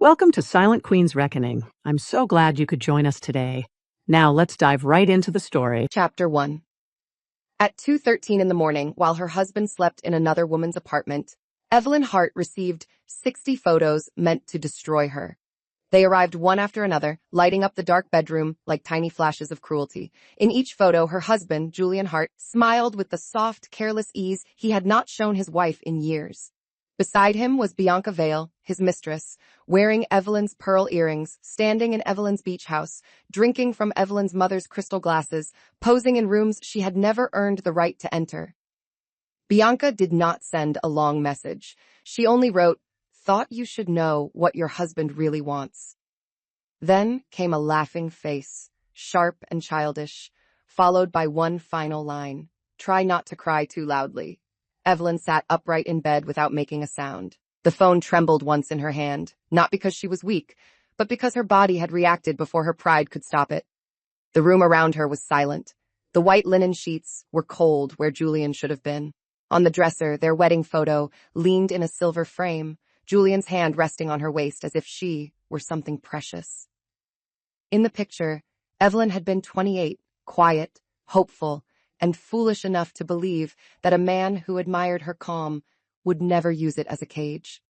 Welcome to Silent Queen's Reckoning. I'm so glad you could join us today. Now let's dive right into the story. Chapter 1. At 2:13 in the morning, while her husband slept in another woman's apartment, Evelyn Hart received 60 photos meant to destroy her. They arrived one after another, lighting up the dark bedroom like tiny flashes of cruelty. In each photo, her husband, Julian Hart, smiled with the soft, careless ease he had not shown his wife in years. Beside him was Bianca Vale, his mistress, wearing Evelyn's pearl earrings, standing in Evelyn's beach house, drinking from Evelyn's mother's crystal glasses, posing in rooms she had never earned the right to enter. Bianca did not send a long message. She only wrote, "Thought you should know what your husband really wants." Then came a laughing face, sharp and childish, followed by one final line, "Try not to cry too loudly." Evelyn sat upright in bed without making a sound. The phone trembled once in her hand, not because she was weak, but because her body had reacted before her pride could stop it. The room around her was silent. The white linen sheets were cold where Julian should have been. On the dresser, their wedding photo leaned in a silver frame, Julian's hand resting on her waist as if she were something precious. In the picture, Evelyn had been 28, quiet, hopeful, and foolish enough to believe that a man who admired her calm would never use it as a cage.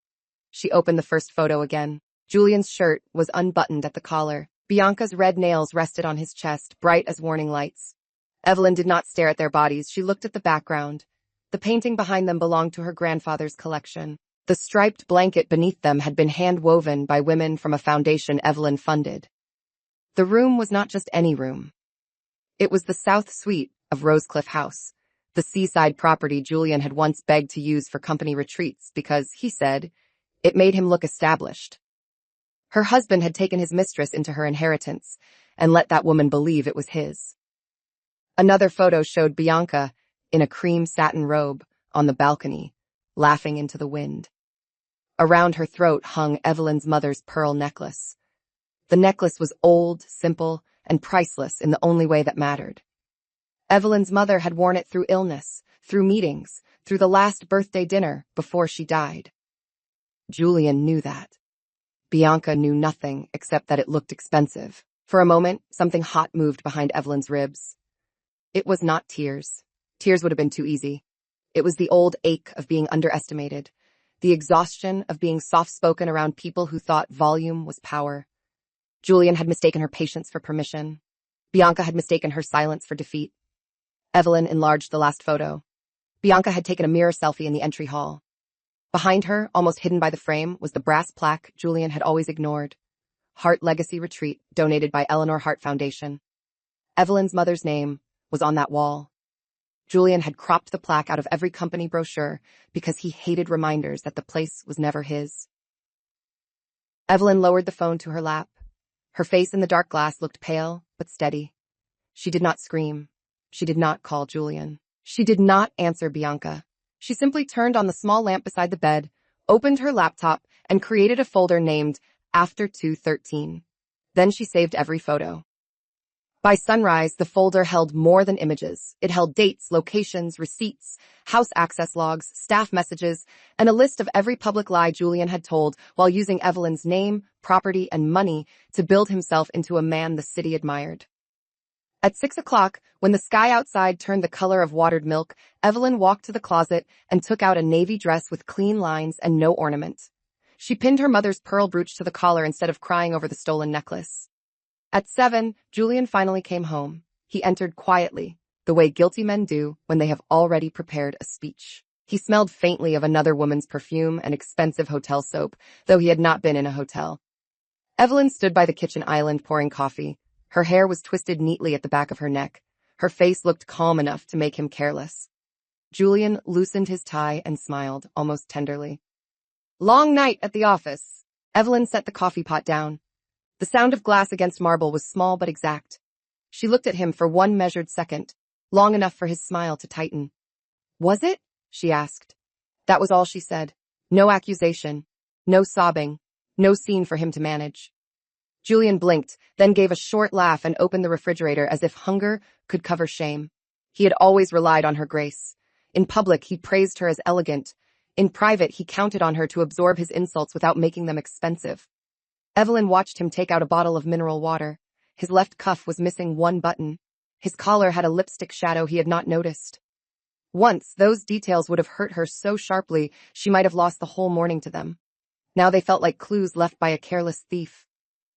She opened the first photo again. Julian's shirt was unbuttoned at the collar. Bianca's red nails rested on his chest, bright as warning lights. Evelyn did not stare at their bodies. She looked at the background. The painting behind them belonged to her grandfather's collection. The striped blanket beneath them had been hand-woven by women from a foundation Evelyn funded. The room was not just any room. It was the south suite of Rosecliff House, the seaside property Julian had once begged to use for company retreats because, he said, it made him look established. Her husband had taken his mistress into her inheritance and let that woman believe it was his. Another photo showed Bianca in a cream satin robe on the balcony, laughing into the wind. Around her throat hung Evelyn's mother's pearl necklace. The necklace was old, simple, and priceless in the only way that mattered. Evelyn's mother had worn it through illness, through meetings, through the last birthday dinner before she died. Julian knew that. Bianca knew nothing except that it looked expensive. For a moment, something hot moved behind Evelyn's ribs. It was not tears. Tears would have been too easy. It was the old ache of being underestimated, the exhaustion of being soft-spoken around people who thought volume was power. Julian had mistaken her patience for permission. Bianca had mistaken her silence for defeat. Evelyn enlarged the last photo. Bianca had taken a mirror selfie in the entry hall. Behind her, almost hidden by the frame, was the brass plaque Julian had always ignored. Hart Legacy Retreat, donated by Eleanor Hart Foundation. Evelyn's mother's name was on that wall. Julian had cropped the plaque out of every company brochure because he hated reminders that the place was never his. Evelyn lowered the phone to her lap. Her face in the dark glass looked pale but steady. She did not scream. She did not call Julian. She did not answer Bianca. She simply turned on the small lamp beside the bed, opened her laptop, and created a folder named After 2:13. Then she saved every photo. By sunrise, the folder held more than images. It held dates, locations, receipts, house access logs, staff messages, and a list of every public lie Julian had told while using Evelyn's name, property, and money to build himself into a man the city admired. At 6 o'clock, when the sky outside turned the color of watered milk, Evelyn walked to the closet and took out a navy dress with clean lines and no ornament. She pinned her mother's pearl brooch to the collar instead of crying over the stolen necklace. At 7, Julian finally came home. He entered quietly, the way guilty men do when they have already prepared a speech. He smelled faintly of another woman's perfume and expensive hotel soap, though he had not been in a hotel. Evelyn stood by the kitchen island pouring coffee. Her hair was twisted neatly at the back of her neck. Her face looked calm enough to make him careless. Julian loosened his tie and smiled, almost tenderly. "Long night at the office." Evelyn set the coffee pot down. The sound of glass against marble was small but exact. She looked at him for one measured second, long enough for his smile to tighten. "Was it?" she asked. That was all she said. No accusation, no sobbing, no scene for him to manage. Julian blinked, then gave a short laugh and opened the refrigerator as if hunger could cover shame. He had always relied on her grace. In public, he praised her as elegant. In private, he counted on her to absorb his insults without making them expensive. Evelyn watched him take out a bottle of mineral water. His left cuff was missing one button. His collar had a lipstick shadow he had not noticed. Once, those details would have hurt her so sharply she might have lost the whole morning to them. Now they felt like clues left by a careless thief.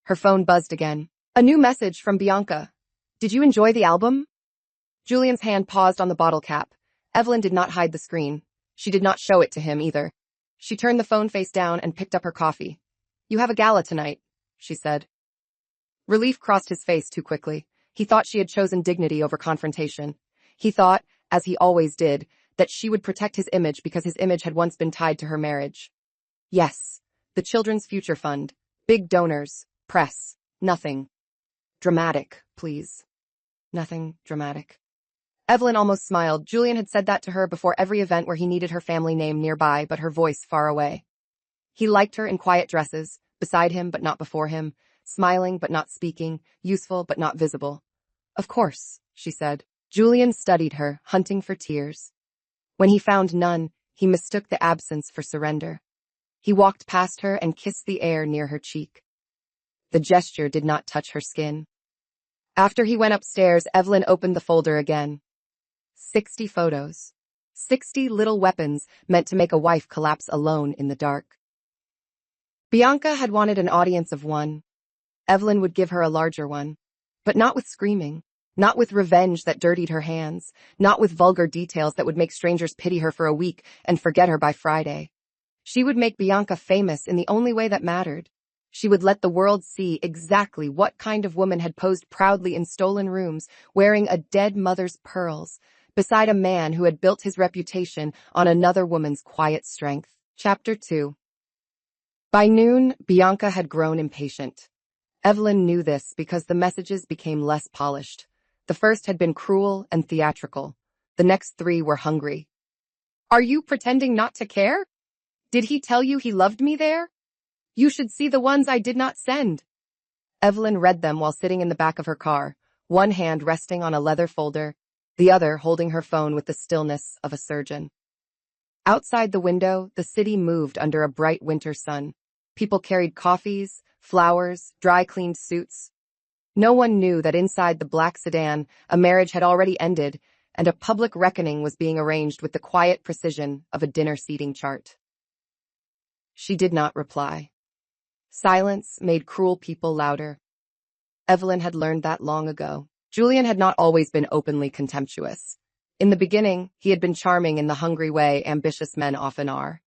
Her phone buzzed again. A new message from Bianca. Did you enjoy the album? Julian's hand paused on the bottle cap. Evelyn did not hide the screen. She did not show it to him either. She turned the phone face down and picked up her coffee. You have a gala tonight, she said. Relief crossed his face too quickly. He thought she had chosen dignity over confrontation. He thought, as he always did, that she would protect his image because his image had once been tied to her marriage. Yes, the Children's Future Fund. Big donors. Press. Nothing. Dramatic, please. Nothing dramatic. Evelyn almost smiled. Julian had said that to her before every event where he needed her family name nearby, but her voice far away. He liked her in quiet dresses, beside him but not before him, smiling but not speaking, useful but not visible. Of course, she said. Julian studied her, hunting for tears. When he found none, he mistook the absence for surrender. He walked past her and kissed the air near her cheek. The gesture did not touch her skin. After he went upstairs, Evelyn opened the folder again. 60 photos. 60 little weapons meant to make a wife collapse alone in the dark. Bianca had wanted an audience of one. Evelyn would give her a larger one. But not with screaming. Not with revenge that dirtied her hands. Not with vulgar details that would make strangers pity her for a week and forget her by Friday. She would make Bianca famous in the only way that mattered. She would let the world see exactly what kind of woman had posed proudly in stolen rooms, wearing a dead mother's pearls, beside a man who had built his reputation on another woman's quiet strength. Chapter 2. By noon, Bianca had grown impatient. Evelyn knew this because the messages became less polished. The first had been cruel and theatrical. The next 3 were hungry. Are you pretending not to care? Did he tell you he loved me there? You should see the ones I did not send. Evelyn read them while sitting in the back of her car, one hand resting on a leather folder, the other holding her phone with the stillness of a surgeon. Outside the window, the city moved under a bright winter sun. People carried coffees, flowers, dry-cleaned suits. No one knew that inside the black sedan, a marriage had already ended, and a public reckoning was being arranged with the quiet precision of a dinner seating chart. She did not reply. Silence made cruel people louder. Evelyn had learned that long ago. Julian had not always been openly contemptuous. In the beginning, he had been charming in the hungry way ambitious men often are.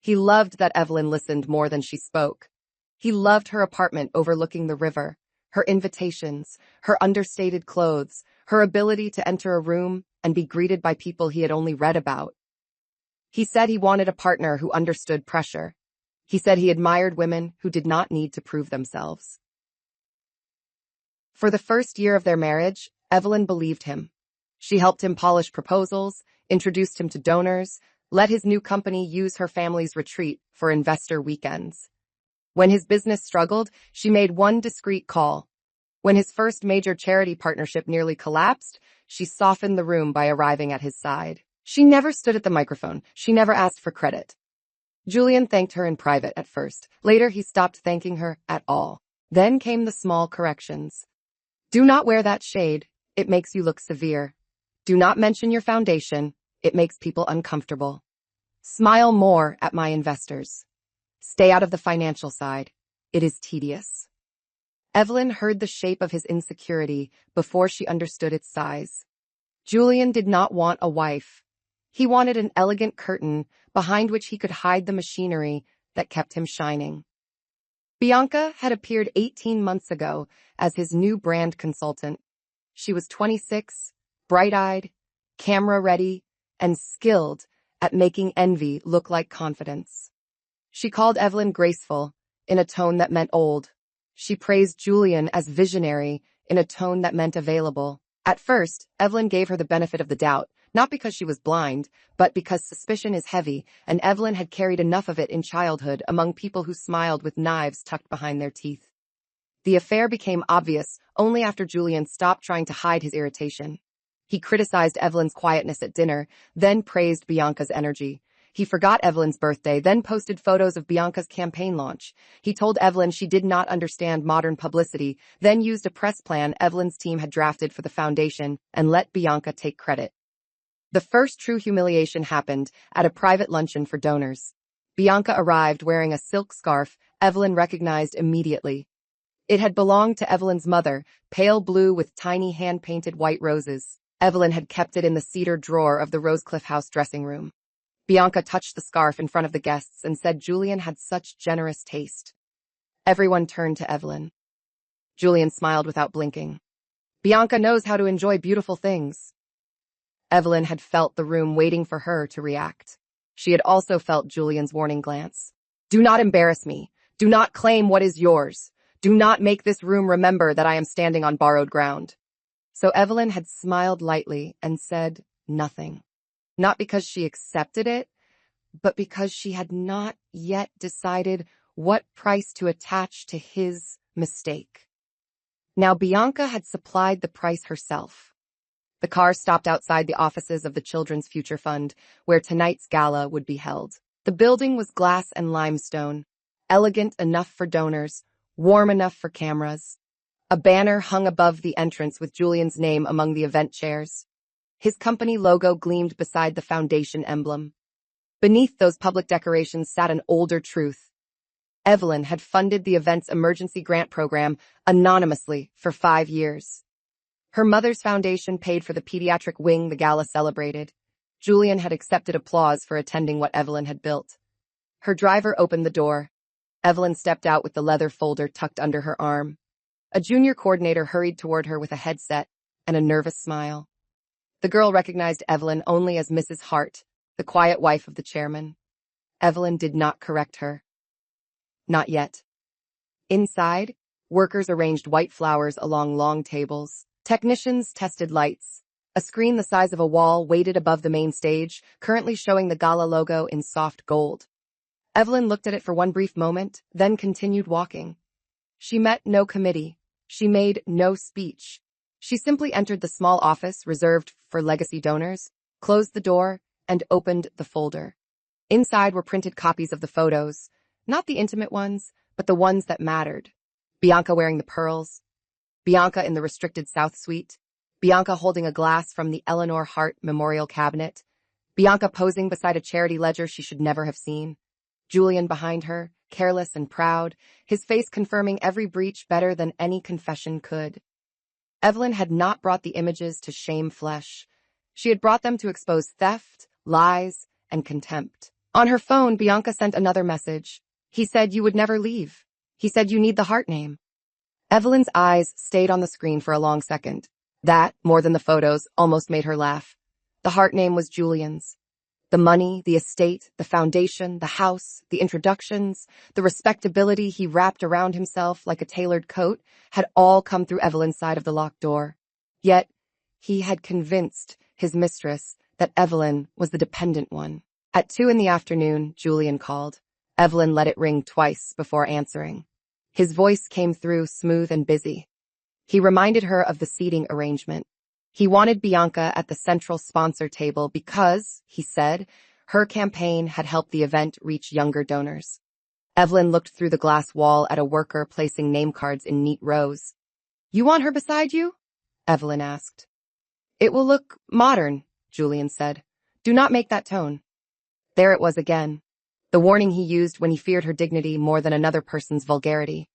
He loved that Evelyn listened more than she spoke. He loved her apartment overlooking the river, her invitations, her understated clothes, her ability to enter a room and be greeted by people he had only read about. He said he wanted a partner who understood pressure. He said he admired women who did not need to prove themselves. For the first year of their marriage, Evelyn believed him. She helped him polish proposals, introduced him to donors, let his new company use her family's retreat for investor weekends. When his business struggled, she made one discreet call. When his first major charity partnership nearly collapsed, she softened the room by arriving at his side. She never stood at the microphone. She never asked for credit. Julian thanked her in private at first. Later, he stopped thanking her at all. Then came the small corrections. Do not wear that shade. It makes you look severe. Do not mention your foundation. It makes people uncomfortable. Smile more at my investors. Stay out of the financial side. It is tedious. Evelyn heard the shape of his insecurity before she understood its size. Julian did not want a wife. He wanted an elegant curtain behind which he could hide the machinery that kept him shining. Bianca had appeared 18 months ago as his new brand consultant. She was 26, bright-eyed, camera-ready, and skilled at making envy look like confidence. She called Evelyn graceful in a tone that meant old. She praised Julian as visionary in a tone that meant available. At first, Evelyn gave her the benefit of the doubt, not because she was blind, but because suspicion is heavy, and Evelyn had carried enough of it in childhood among people who smiled with knives tucked behind their teeth. The affair became obvious only after Julian stopped trying to hide his irritation. He criticized Evelyn's quietness at dinner, then praised Bianca's energy. He forgot Evelyn's birthday, then posted photos of Bianca's campaign launch. He told Evelyn she did not understand modern publicity, then used a press plan Evelyn's team had drafted for the foundation and let Bianca take credit. The first true humiliation happened at a private luncheon for donors. Bianca arrived wearing a silk scarf Evelyn recognized immediately. It had belonged to Evelyn's mother, pale blue with tiny hand-painted white roses. Evelyn had kept it in the cedar drawer of the Rosecliff House dressing room. Bianca touched the scarf in front of the guests and said Julian had such generous taste. Everyone turned to Evelyn. Julian smiled without blinking. Bianca knows how to enjoy beautiful things. Evelyn had felt the room waiting for her to react. She had also felt Julian's warning glance. Do not embarrass me. Do not claim what is yours. Do not make this room remember that I am standing on borrowed ground. So Evelyn had smiled lightly and said nothing. Not because she accepted it, but because she had not yet decided what price to attach to his mistake. Now Bianca had supplied the price herself. The car stopped outside the offices of the Children's Future Fund, where tonight's gala would be held. The building was glass and limestone, elegant enough for donors, warm enough for cameras. A banner hung above the entrance with Julian's name among the event chairs. His company logo gleamed beside the foundation emblem. Beneath those public decorations sat an older truth. Evelyn had funded the event's emergency grant program anonymously for 5 years. Her mother's foundation paid for the pediatric wing the gala celebrated. Julian had accepted applause for attending what Evelyn had built. Her driver opened the door. Evelyn stepped out with the leather folder tucked under her arm. A junior coordinator hurried toward her with a headset and a nervous smile. The girl recognized Evelyn only as Mrs. Hart, the quiet wife of the chairman. Evelyn did not correct her. Not yet. Inside, workers arranged white flowers along long tables. Technicians tested lights. A screen the size of a wall waited above the main stage, currently showing the gala logo in soft gold. Evelyn looked at it for one brief moment, then continued walking. She met no committee. She made no speech. She simply entered the small office reserved for legacy donors, closed the door, and opened the folder. Inside were printed copies of the photos, not the intimate ones, but the ones that mattered. Bianca wearing the pearls, Bianca in the restricted South Suite, Bianca holding a glass from the Eleanor Hart Memorial Cabinet, Bianca posing beside a charity ledger she should never have seen, Julian behind her, careless and proud, his face confirming every breach better than any confession could. Evelyn had not brought the images to shame flesh. She had brought them to expose theft, lies, and contempt. On her phone, Bianca sent another message. He said you would never leave. He said you need the Hart name. Evelyn's eyes stayed on the screen for a long second. That, more than the photos, almost made her laugh. The Hart name was Julian's. The money, the estate, the foundation, the house, the introductions, the respectability he wrapped around himself like a tailored coat had all come through Evelyn's side of the locked door. Yet, he had convinced his mistress that Evelyn was the dependent one. At 2 p.m, Julian called. Evelyn let it ring twice before answering. His voice came through smooth and busy. He reminded her of the seating arrangement. He wanted Bianca at the central sponsor table because, he said, her campaign had helped the event reach younger donors. Evelyn looked through the glass wall at a worker placing name cards in neat rows. You want her beside you? Evelyn asked. It will look modern, Julian said. Do not make that tone. There it was again. The warning he used when he feared her dignity more than another person's vulgarity.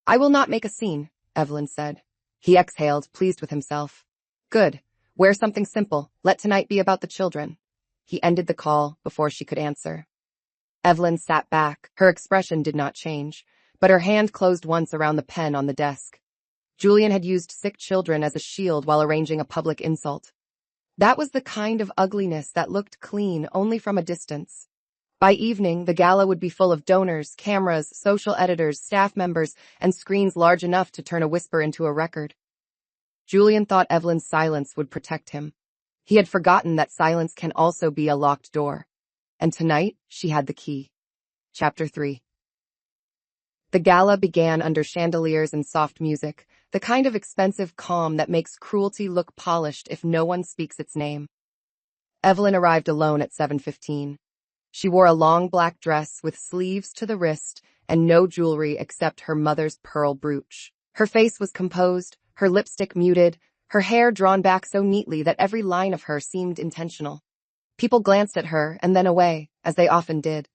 I will not make a scene, Evelyn said. He exhaled, pleased with himself. Good. Wear something simple. Let tonight be about the children. He ended the call before she could answer. Evelyn sat back. Her expression did not change, but her hand closed once around the pen on the desk. Julian had used sick children as a shield while arranging a public insult. That was the kind of ugliness that looked clean only from a distance. By evening, the gala would be full of donors, cameras, social editors, staff members, and screens large enough to turn a whisper into a record. Julian thought Evelyn's silence would protect him. He had forgotten that silence can also be a locked door. And tonight, she had the key. Chapter 3. The gala began under chandeliers and soft music, the kind of expensive calm that makes cruelty look polished if no one speaks its name. Evelyn arrived alone at 7:15. She wore a long black dress with sleeves to the wrist and no jewelry except her mother's pearl brooch. Her face was composed, her lipstick muted, her hair drawn back so neatly that every line of her seemed intentional. People glanced at her and then away, as they often did.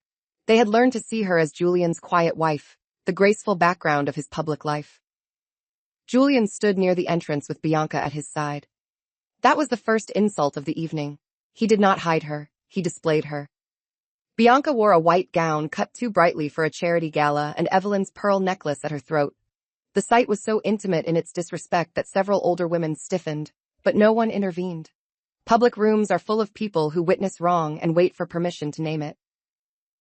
They had learned to see her as Julian's quiet wife, the graceful background of his public life. Julian stood near the entrance with Bianca at his side. That was the first insult of the evening. He did not hide her, he displayed her. Bianca wore a white gown cut too brightly for a charity gala and Evelyn's pearl necklace at her throat. The sight was so intimate in its disrespect that several older women stiffened, but no one intervened. Public rooms are full of people who witness wrong and wait for permission to name it.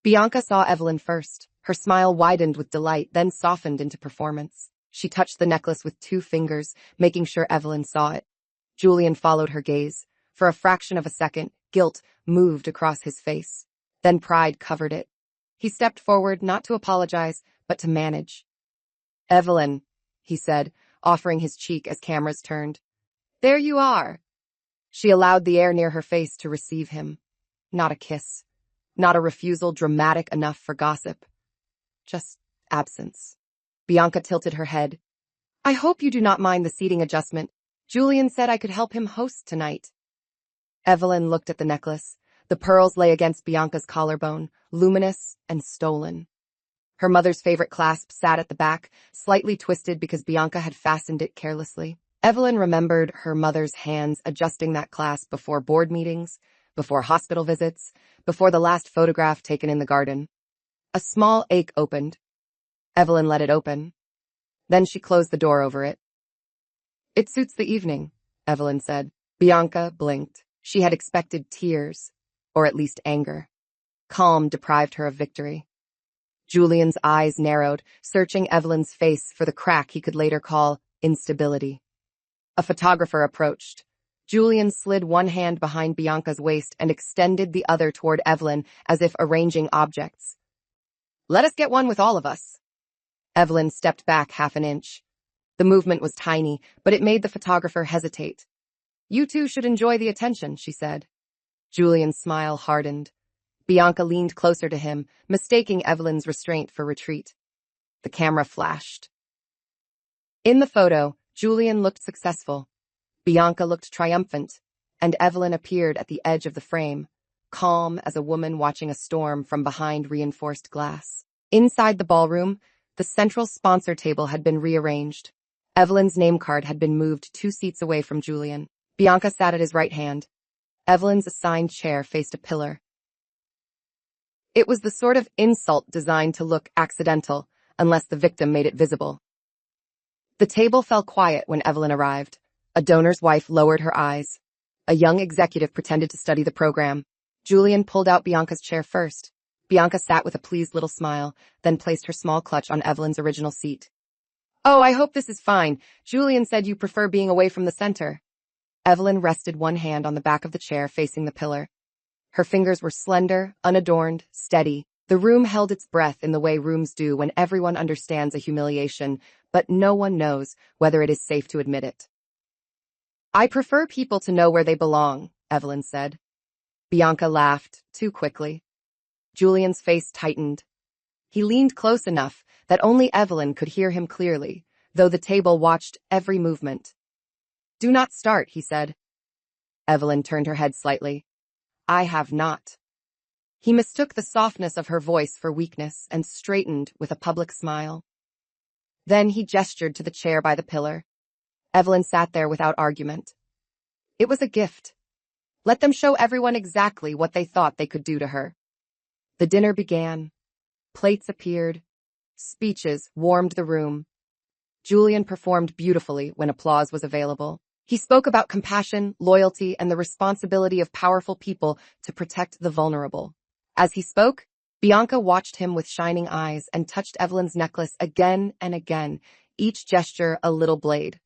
Bianca saw Evelyn first. Her smile widened with delight, then softened into performance. She touched the necklace with 2 fingers, making sure Evelyn saw it. Julian followed her gaze. For a fraction of a second, guilt moved across his face. Then pride covered it. He stepped forward, not to apologize, but to manage. "Evelyn," he said, offering his cheek as cameras turned. "There you are." She allowed the air near her face to receive him. Not a kiss. Not a refusal dramatic enough for gossip. Just absence. Bianca tilted her head. "I hope you do not mind the seating adjustment. Julian said I could help him host tonight." Evelyn looked at the necklace. The pearls lay against Bianca's collarbone, luminous and stolen. Her mother's favorite clasp sat at the back, slightly twisted because Bianca had fastened it carelessly. Evelyn remembered her mother's hands adjusting that clasp before board meetings, before hospital visits, before the last photograph taken in the garden. A small ache opened. Evelyn let it open. Then she closed the door over it. "It suits the evening," Evelyn said. Bianca blinked. She had expected tears, or at least anger. Calm deprived her of victory. Julian's eyes narrowed, searching Evelyn's face for the crack he could later call instability. A photographer approached. Julian slid one hand behind Bianca's waist and extended the other toward Evelyn as if arranging objects. "Let us get one with all of us." Evelyn stepped back half an inch. The movement was tiny, but it made the photographer hesitate. "You two should enjoy the attention," she said. Julian's smile hardened. Bianca leaned closer to him, mistaking Evelyn's restraint for retreat. The camera flashed. In the photo, Julian looked successful. Bianca looked triumphant, and Evelyn appeared at the edge of the frame, calm as a woman watching a storm from behind reinforced glass. Inside the ballroom, the central sponsor table had been rearranged. Evelyn's name card had been moved 2 seats away from Julian. Bianca sat at his right hand. Evelyn's assigned chair faced a pillar. It was the sort of insult designed to look accidental, unless the victim made it visible. The table fell quiet when Evelyn arrived. A donor's wife lowered her eyes. A young executive pretended to study the program. Julian pulled out Bianca's chair first. Bianca sat with a pleased little smile, then placed her small clutch on Evelyn's original seat. "Oh, I hope this is fine. Julian said you prefer being away from the center." Evelyn rested one hand on the back of the chair facing the pillar. Her fingers were slender, unadorned, steady. The room held its breath in the way rooms do when everyone understands a humiliation, but no one knows whether it is safe to admit it. "I prefer people to know where they belong," Evelyn said. Bianca laughed, too quickly. Julian's face tightened. He leaned close enough that only Evelyn could hear him clearly, though the table watched every movement. "Do not start," he said. Evelyn turned her head slightly. "I have not." He mistook the softness of her voice for weakness and straightened with a public smile. Then he gestured to the chair by the pillar. Evelyn sat there without argument. It was a gift. Let them show everyone exactly what they thought they could do to her. The dinner began. Plates appeared. Speeches warmed the room. Julian performed beautifully when applause was available. He spoke about compassion, loyalty, and the responsibility of powerful people to protect the vulnerable. As he spoke, Bianca watched him with shining eyes and touched Evelyn's necklace again and again, each gesture a little blade.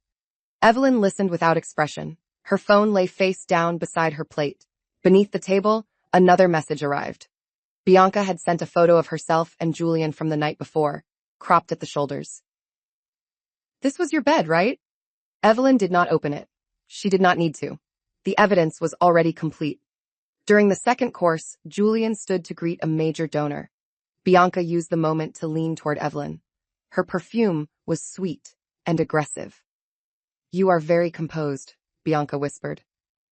Evelyn listened without expression. Her phone lay face down beside her plate. Beneath the table, another message arrived. Bianca had sent a photo of herself and Julian from the night before, cropped at the shoulders. "This was your bed, right?" Evelyn did not open it. She did not need to. The evidence was already complete. During the second course, Julian stood to greet a major donor. Bianca used the moment to lean toward Evelyn. Her perfume was sweet and aggressive. "You are very composed," Bianca whispered.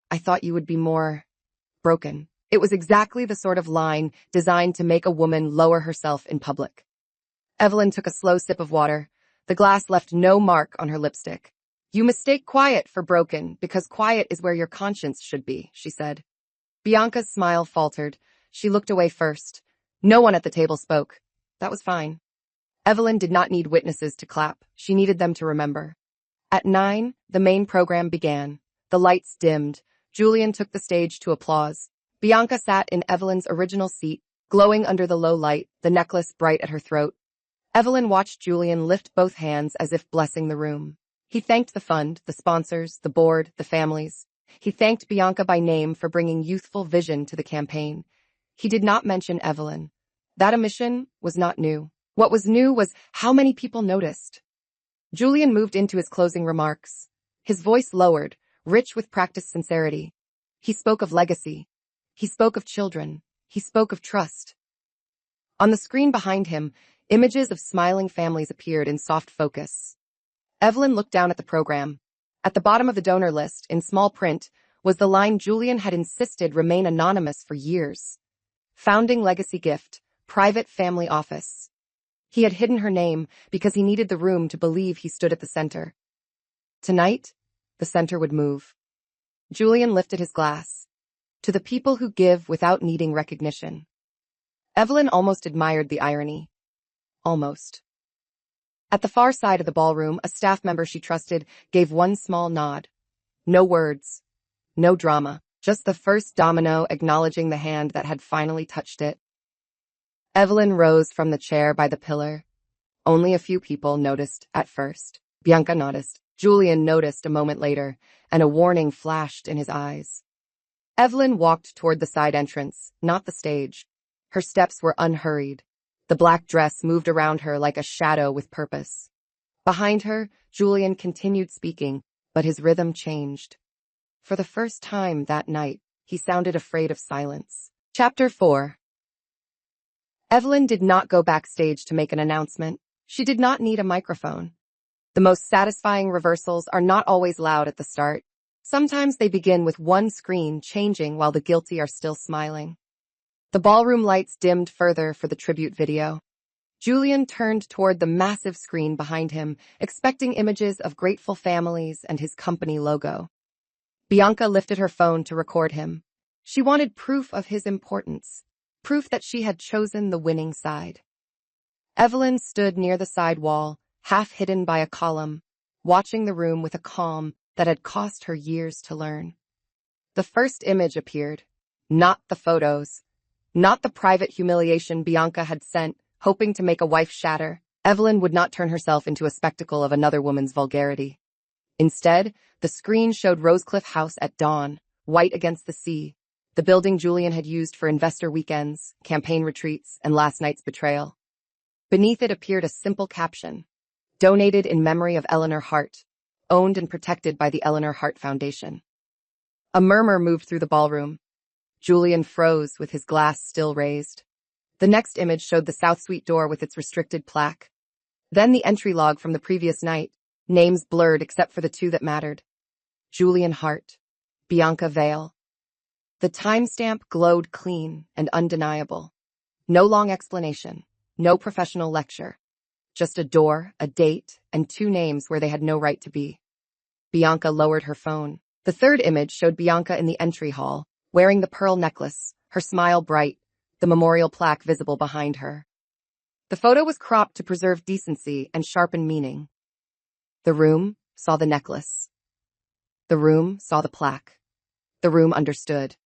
"I thought you would be more broken." It was exactly the sort of line designed to make a woman lower herself in public. Evelyn took a slow sip of water. The glass left no mark on her lipstick. "You mistake quiet for broken because quiet is where your conscience should be," she said. Bianca's smile faltered. She looked away first. No one at the table spoke. That was fine. Evelyn did not need witnesses to clap. She needed them to remember. At 9, the main program began. The lights dimmed. Julian took the stage to applause. Bianca sat in Evelyn's original seat, glowing under the low light, the necklace bright at her throat. Evelyn watched Julian lift both hands as if blessing the room. He thanked the fund, the sponsors, the board, the families. He thanked Bianca by name for bringing youthful vision to the campaign. He did not mention Evelyn. That omission was not new. What was new was how many people noticed. Julian moved into his closing remarks. His voice lowered, rich with practiced sincerity. He spoke of legacy. He spoke of children. He spoke of trust. On the screen behind him, images of smiling families appeared in soft focus. Evelyn looked down at the program. At the bottom of the donor list, in small print, was the line Julian had insisted remain anonymous for years. Founding legacy gift, private family office. He had hidden her name because he needed the room to believe he stood at the center. Tonight, the center would move. Julian lifted his glass. To the people who give without needing recognition. Evelyn almost admired the irony. Almost. At the far side of the ballroom, a staff member she trusted gave one small nod. No words. No drama. Just the first domino acknowledging the hand that had finally touched it. Evelyn rose from the chair by the pillar. Only a few people noticed at first. Bianca noticed. Julian noticed a moment later, and a warning flashed in his eyes. Evelyn walked toward the side entrance, not the stage. Her steps were unhurried. The black dress moved around her like a shadow with purpose. Behind her, Julian continued speaking, but his rhythm changed. For the first time that night, he sounded afraid of silence. Chapter 4. Evelyn did not go backstage to make an announcement. She did not need a microphone. The most satisfying reversals are not always loud at the start. Sometimes they begin with one screen changing while the guilty are still smiling. The ballroom lights dimmed further for the tribute video. Julian turned toward the massive screen behind him, expecting images of grateful families and his company logo. Bianca lifted her phone to record him. She wanted proof of his importance, proof that she had chosen the winning side. Evelyn stood near the side wall, half hidden by a column, watching the room with a calm that had cost her years to learn. The first image appeared, not the photos, not the private humiliation Bianca had sent, hoping to make a wife shatter. Evelyn would not turn herself into a spectacle of another woman's vulgarity. Instead, the screen showed Rosecliff House at dawn, white against the sea, the building Julian had used for investor weekends, campaign retreats, and last night's betrayal. Beneath it appeared a simple caption, "Donated in memory of Eleanor Hart, owned and protected by the Eleanor Hart Foundation." A murmur moved through the ballroom. Julian froze with his glass still raised. The next image showed the South Suite door with its restricted plaque. Then the entry log from the previous night, names blurred except for the two that mattered. Julian Hart, Bianca Vale. The timestamp glowed clean and undeniable. No long explanation, no professional lecture. Just a door, a date, and two names where they had no right to be. Bianca lowered her phone. The third image showed Bianca in the entry hall, wearing the pearl necklace, her smile bright, the memorial plaque visible behind her. The photo was cropped to preserve decency and sharpen meaning. The room saw the necklace. The room saw the plaque. The room understood.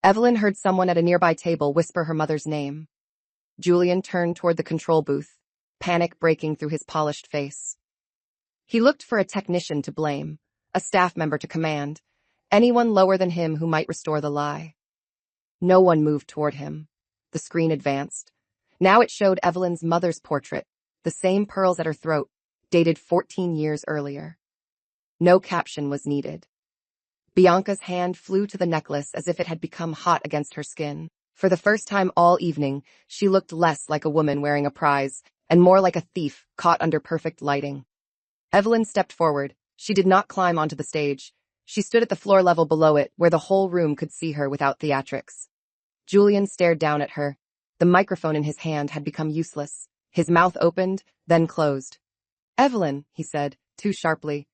Evelyn heard someone at a nearby table whisper her mother's name. Julian turned toward the control booth, panic breaking through his polished face. He looked for a technician to blame, a staff member to command, anyone lower than him who might restore the lie. No one moved toward him. The screen advanced. Now it showed Evelyn's mother's portrait, the same pearls at her throat, dated 14 years earlier. No caption was needed. Bianca's hand flew to the necklace as if it had become hot against her skin. For the first time all evening, she looked less like a woman wearing a prize, and more like a thief caught under perfect lighting. Evelyn stepped forward. She did not climb onto the stage. She stood at the floor level below it, where the whole room could see her without theatrics. Julian stared down at her. The microphone in his hand had become useless. His mouth opened, then closed. "Evelyn," he said, too sharply.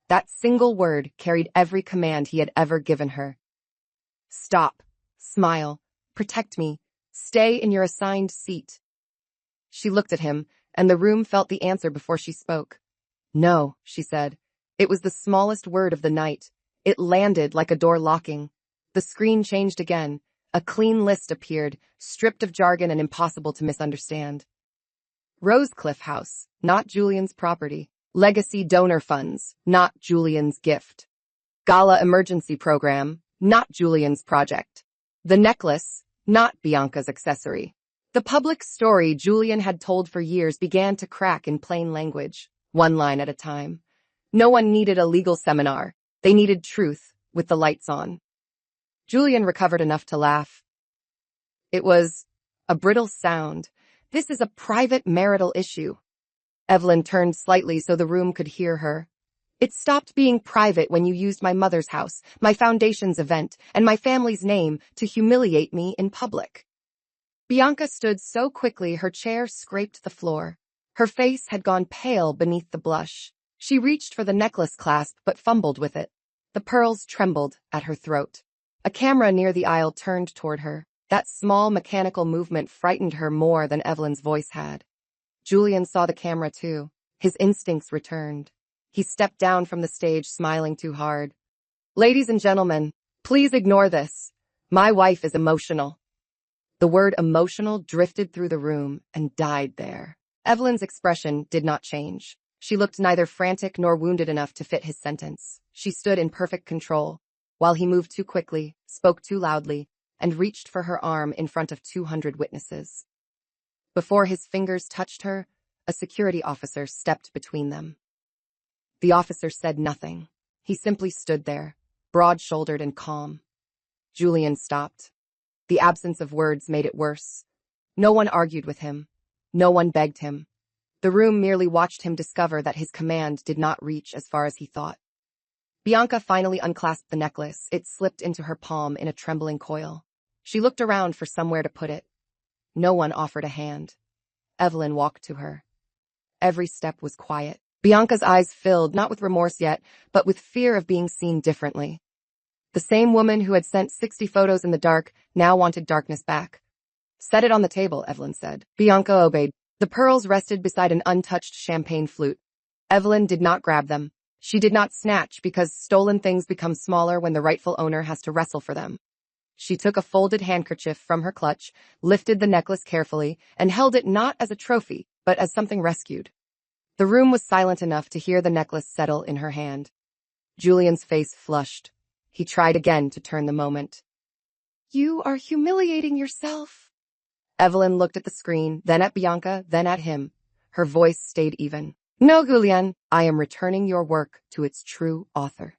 That single word carried every command he had ever given her. "Stop. Smile. Protect me. Stay in your assigned seat." She looked at him, and the room felt the answer before she spoke. "No," she said. It was the smallest word of the night. It landed like a door locking. The screen changed again. A clean list appeared, stripped of jargon and impossible to misunderstand. Rosecliff House, not Julian's property. Legacy donor funds, not Julian's gift. Gala emergency program, not Julian's project. The necklace, not Bianca's accessory. The public story Julian had told for years began to crack in plain language, one line at a time. No one needed a legal seminar. They needed truth, with the lights on. Julian recovered enough to laugh. It was a brittle sound. "This is a private marital issue." Evelyn turned slightly so the room could hear her. "It stopped being private when you used my mother's house, my foundation's event, and my family's name to humiliate me in public." Bianca stood so quickly her chair scraped the floor. Her face had gone pale beneath the blush. She reached for the necklace clasp but fumbled with it. The pearls trembled at her throat. A camera near the aisle turned toward her. That small mechanical movement frightened her more than Evelyn's voice had. Julian saw the camera too. His instincts returned. He stepped down from the stage, smiling too hard. "Ladies and gentlemen, please ignore this. My wife is emotional." The word emotional drifted through the room and died there. Evelyn's expression did not change. She looked neither frantic nor wounded enough to fit his sentence. She stood in perfect control, while he moved too quickly, spoke too loudly, and reached for her arm in front of 200 witnesses. Before his fingers touched her, a security officer stepped between them. The officer said nothing. He simply stood there, broad-shouldered and calm. Julian stopped. The absence of words made it worse. No one argued with him. No one begged him. The room merely watched him discover that his command did not reach as far as he thought. Bianca finally unclasped the necklace. It slipped into her palm in a trembling coil. She looked around for somewhere to put it. No one offered a hand. Evelyn walked to her. Every step was quiet. Bianca's eyes filled, not with remorse yet, but with fear of being seen differently. The same woman who had sent 60 photos in the dark now wanted darkness back. "Set it on the table," Evelyn said. Bianca obeyed. The pearls rested beside an untouched champagne flute. Evelyn did not grab them. She did not snatch because stolen things become smaller when the rightful owner has to wrestle for them. She took a folded handkerchief from her clutch, lifted the necklace carefully, and held it not as a trophy, but as something rescued. The room was silent enough to hear the necklace settle in her hand. Julian's face flushed. He tried again to turn the moment. "You are humiliating yourself." Evelyn looked at the screen, then at Bianca, then at him. Her voice stayed even. "No, Julian, I am returning your work to its true author."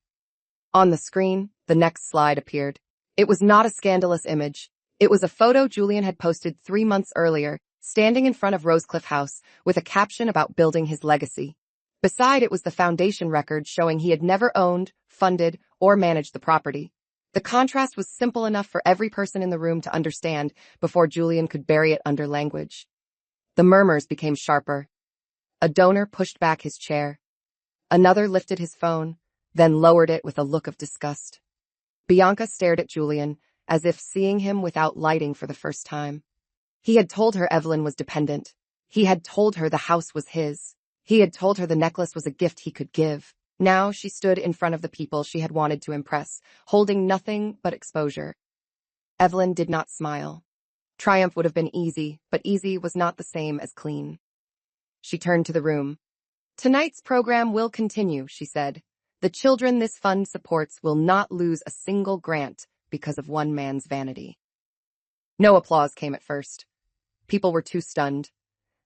On the screen, the next slide appeared. It was not a scandalous image. It was a photo Julian had posted 3 months earlier, standing in front of Rosecliff House, with a caption about building his legacy. Beside it was the foundation record showing he had never owned, funded, or managed the property. The contrast was simple enough for every person in the room to understand before Julian could bury it under language. The murmurs became sharper. A donor pushed back his chair. Another lifted his phone, then lowered it with a look of disgust. Bianca stared at Julian, as if seeing him without lighting for the first time. He had told her Evelyn was dependent. He had told her the house was his. He had told her the necklace was a gift he could give. Now she stood in front of the people she had wanted to impress, holding nothing but exposure. Evelyn did not smile. Triumph would have been easy, but easy was not the same as clean. She turned to the room. "Tonight's program will continue," she said. "The children this fund supports will not lose a single grant because of one man's vanity." No applause came at first. People were too stunned.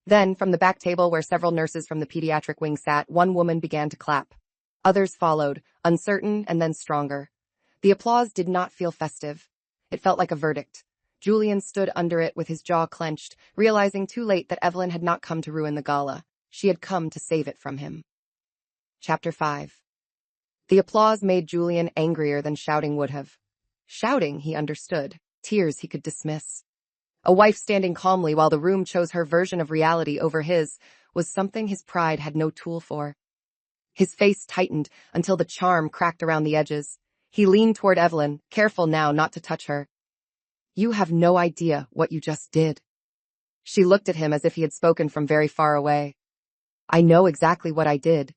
Then, from the back table where several nurses from the pediatric wing sat, one woman began to clap. Others followed, uncertain and then stronger. The applause did not feel festive. It felt like a verdict. Julian stood under it with his jaw clenched, realizing too late that Evelyn had not come to ruin the gala. She had come to save it from him. Chapter 5. The applause made Julian angrier than shouting would have. Shouting, he understood. Tears he could dismiss. A wife standing calmly while the room chose her version of reality over his was something his pride had no tool for. His face tightened until the charm cracked around the edges. He leaned toward Evelyn, careful now not to touch her. "You have no idea what you just did." She looked at him as if he had spoken from very far away. "I know exactly what I did."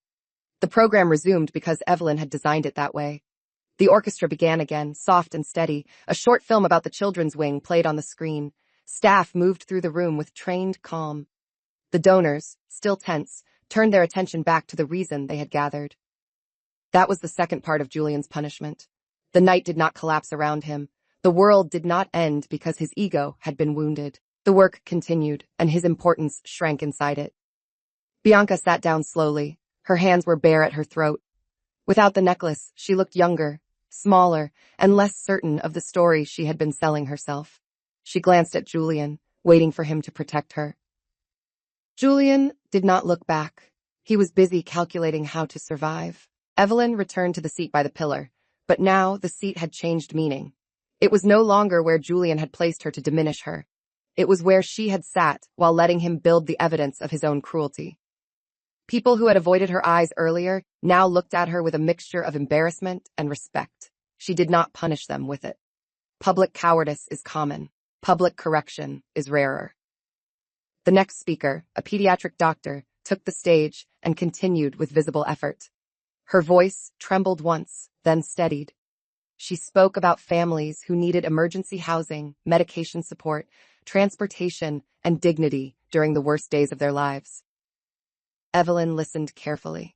The program resumed because Evelyn had designed it that way. The orchestra began again, soft and steady. A short film about the children's wing played on the screen. Staff moved through the room with trained calm. The donors, still tense, turned their attention back to the reason they had gathered. That was the second part of Julian's punishment. The night did not collapse around him. The world did not end because his ego had been wounded. The work continued, and his importance shrank inside it. Bianca sat down slowly. Her hands were bare at her throat. Without the necklace, she looked younger, smaller, and less certain of the story she had been selling herself. She glanced at Julian, waiting for him to protect her. Julian did not look back. He was busy calculating how to survive. Evelyn returned to the seat by the pillar, but now the seat had changed meaning. It was no longer where Julian had placed her to diminish her. It was where she had sat while letting him build the evidence of his own cruelty. People who had avoided her eyes earlier now looked at her with a mixture of embarrassment and respect. She did not punish them with it. Public cowardice is common. Public correction is rarer. The next speaker, a pediatric doctor, took the stage and continued with visible effort. Her voice trembled once, then steadied. She spoke about families who needed emergency housing, medication support, transportation, and dignity during the worst days of their lives. Evelyn listened carefully.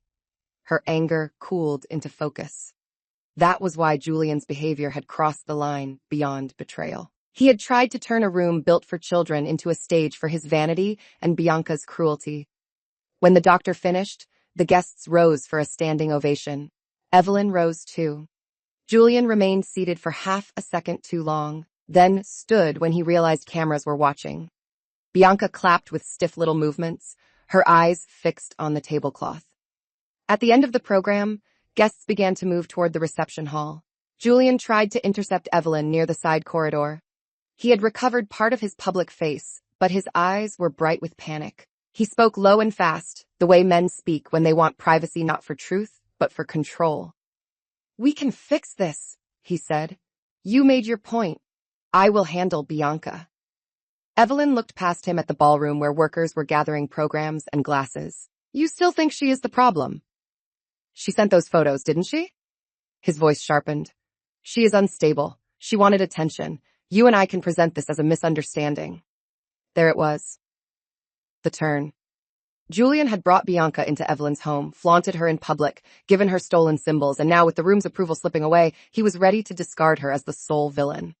Her anger cooled into focus. That was why Julian's behavior had crossed the line beyond betrayal. He had tried to turn a room built for children into a stage for his vanity and Bianca's cruelty. When the doctor finished, the guests rose for a standing ovation. Evelyn rose too. Julian remained seated for half a second too long, then stood when he realized cameras were watching. Bianca clapped with stiff little movements, her eyes fixed on the tablecloth. At the end of the program, guests began to move toward the reception hall. Julian tried to intercept Evelyn near the side corridor. He had recovered part of his public face, but his eyes were bright with panic. He spoke low and fast, the way men speak when they want privacy not for truth, but for control. "We can fix this," he said. "You made your point. I will handle Bianca." Evelyn looked past him at the ballroom where workers were gathering programs and glasses. "You still think she is the problem?" "She sent those photos, didn't she?" His voice sharpened. "She is unstable. She wanted attention. You and I can present this as a misunderstanding." There it was. The turn. Julian had brought Bianca into Evelyn's home, flaunted her in public, given her stolen symbols, and now with the room's approval slipping away, he was ready to discard her as the sole villain.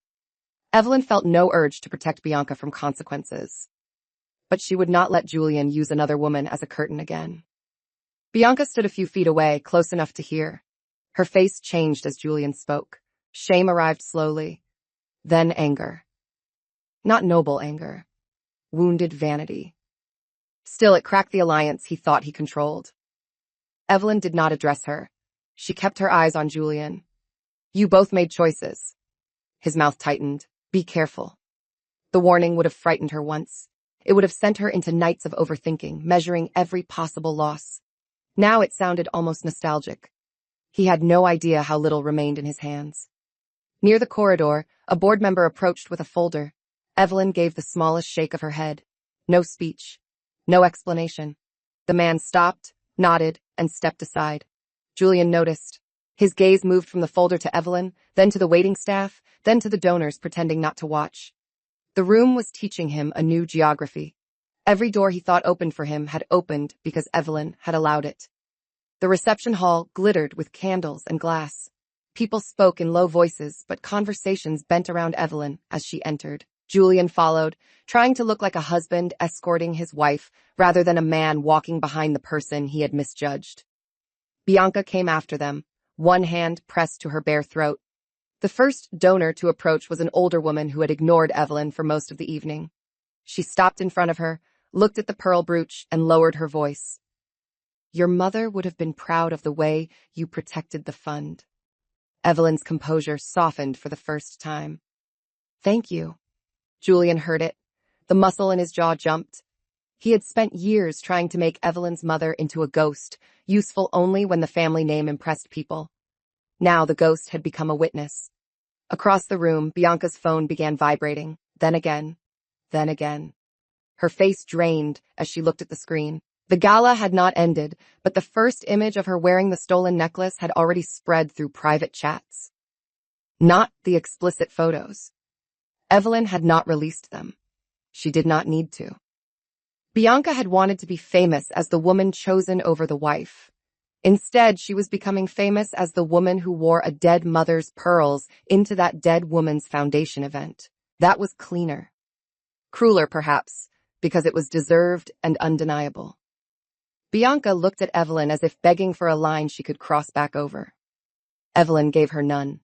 Evelyn felt no urge to protect Bianca from consequences. But she would not let Julian use another woman as a curtain again. Bianca stood a few feet away, close enough to hear. Her face changed as Julian spoke. Shame arrived slowly. Then anger. Not noble anger. Wounded vanity. Still, it cracked the alliance he thought he controlled. Evelyn did not address her. She kept her eyes on Julian. "You both made choices." His mouth tightened. "Be careful." The warning would have frightened her once. It would have sent her into nights of overthinking, measuring every possible loss. Now it sounded almost nostalgic. He had no idea how little remained in his hands. Near the corridor, a board member approached with a folder. Evelyn gave the smallest shake of her head. No speech. No explanation. The man stopped, nodded, and stepped aside. Julian noticed. His gaze moved from the folder to Evelyn, then to the waiting staff, then to the donors pretending not to watch. The room was teaching him a new geography. Every door he thought opened for him had opened because Evelyn had allowed it. The reception hall glittered with candles and glass. People spoke in low voices, but conversations bent around Evelyn as she entered. Julian followed, trying to look like a husband escorting his wife rather than a man walking behind the person he had misjudged. Bianca came after them, one hand pressed to her bare throat. The first donor to approach was an older woman who had ignored Evelyn for most of the evening. She stopped in front of her, looked at the pearl brooch, and lowered her voice. Your mother would have been proud of the way you protected the fund. Evelyn's composure softened for the first time. Thank you. Julian heard it. The muscle in his jaw jumped. He had spent years trying to make Evelyn's mother into a ghost, useful only when the family name impressed people. Now the ghost had become a witness. Across the room, Bianca's phone began vibrating, then again, then again. Her face drained as she looked at the screen. The gala had not ended, but the first image of her wearing the stolen necklace had already spread through private chats. Not the explicit photos. Evelyn had not released them. She did not need to. Bianca had wanted to be famous as the woman chosen over the wife. Instead, she was becoming famous as the woman who wore a dead mother's pearls into that dead woman's foundation event. That was cleaner. Crueler, perhaps, because it was deserved and undeniable. Bianca looked at Evelyn as if begging for a line she could cross back over. Evelyn gave her none.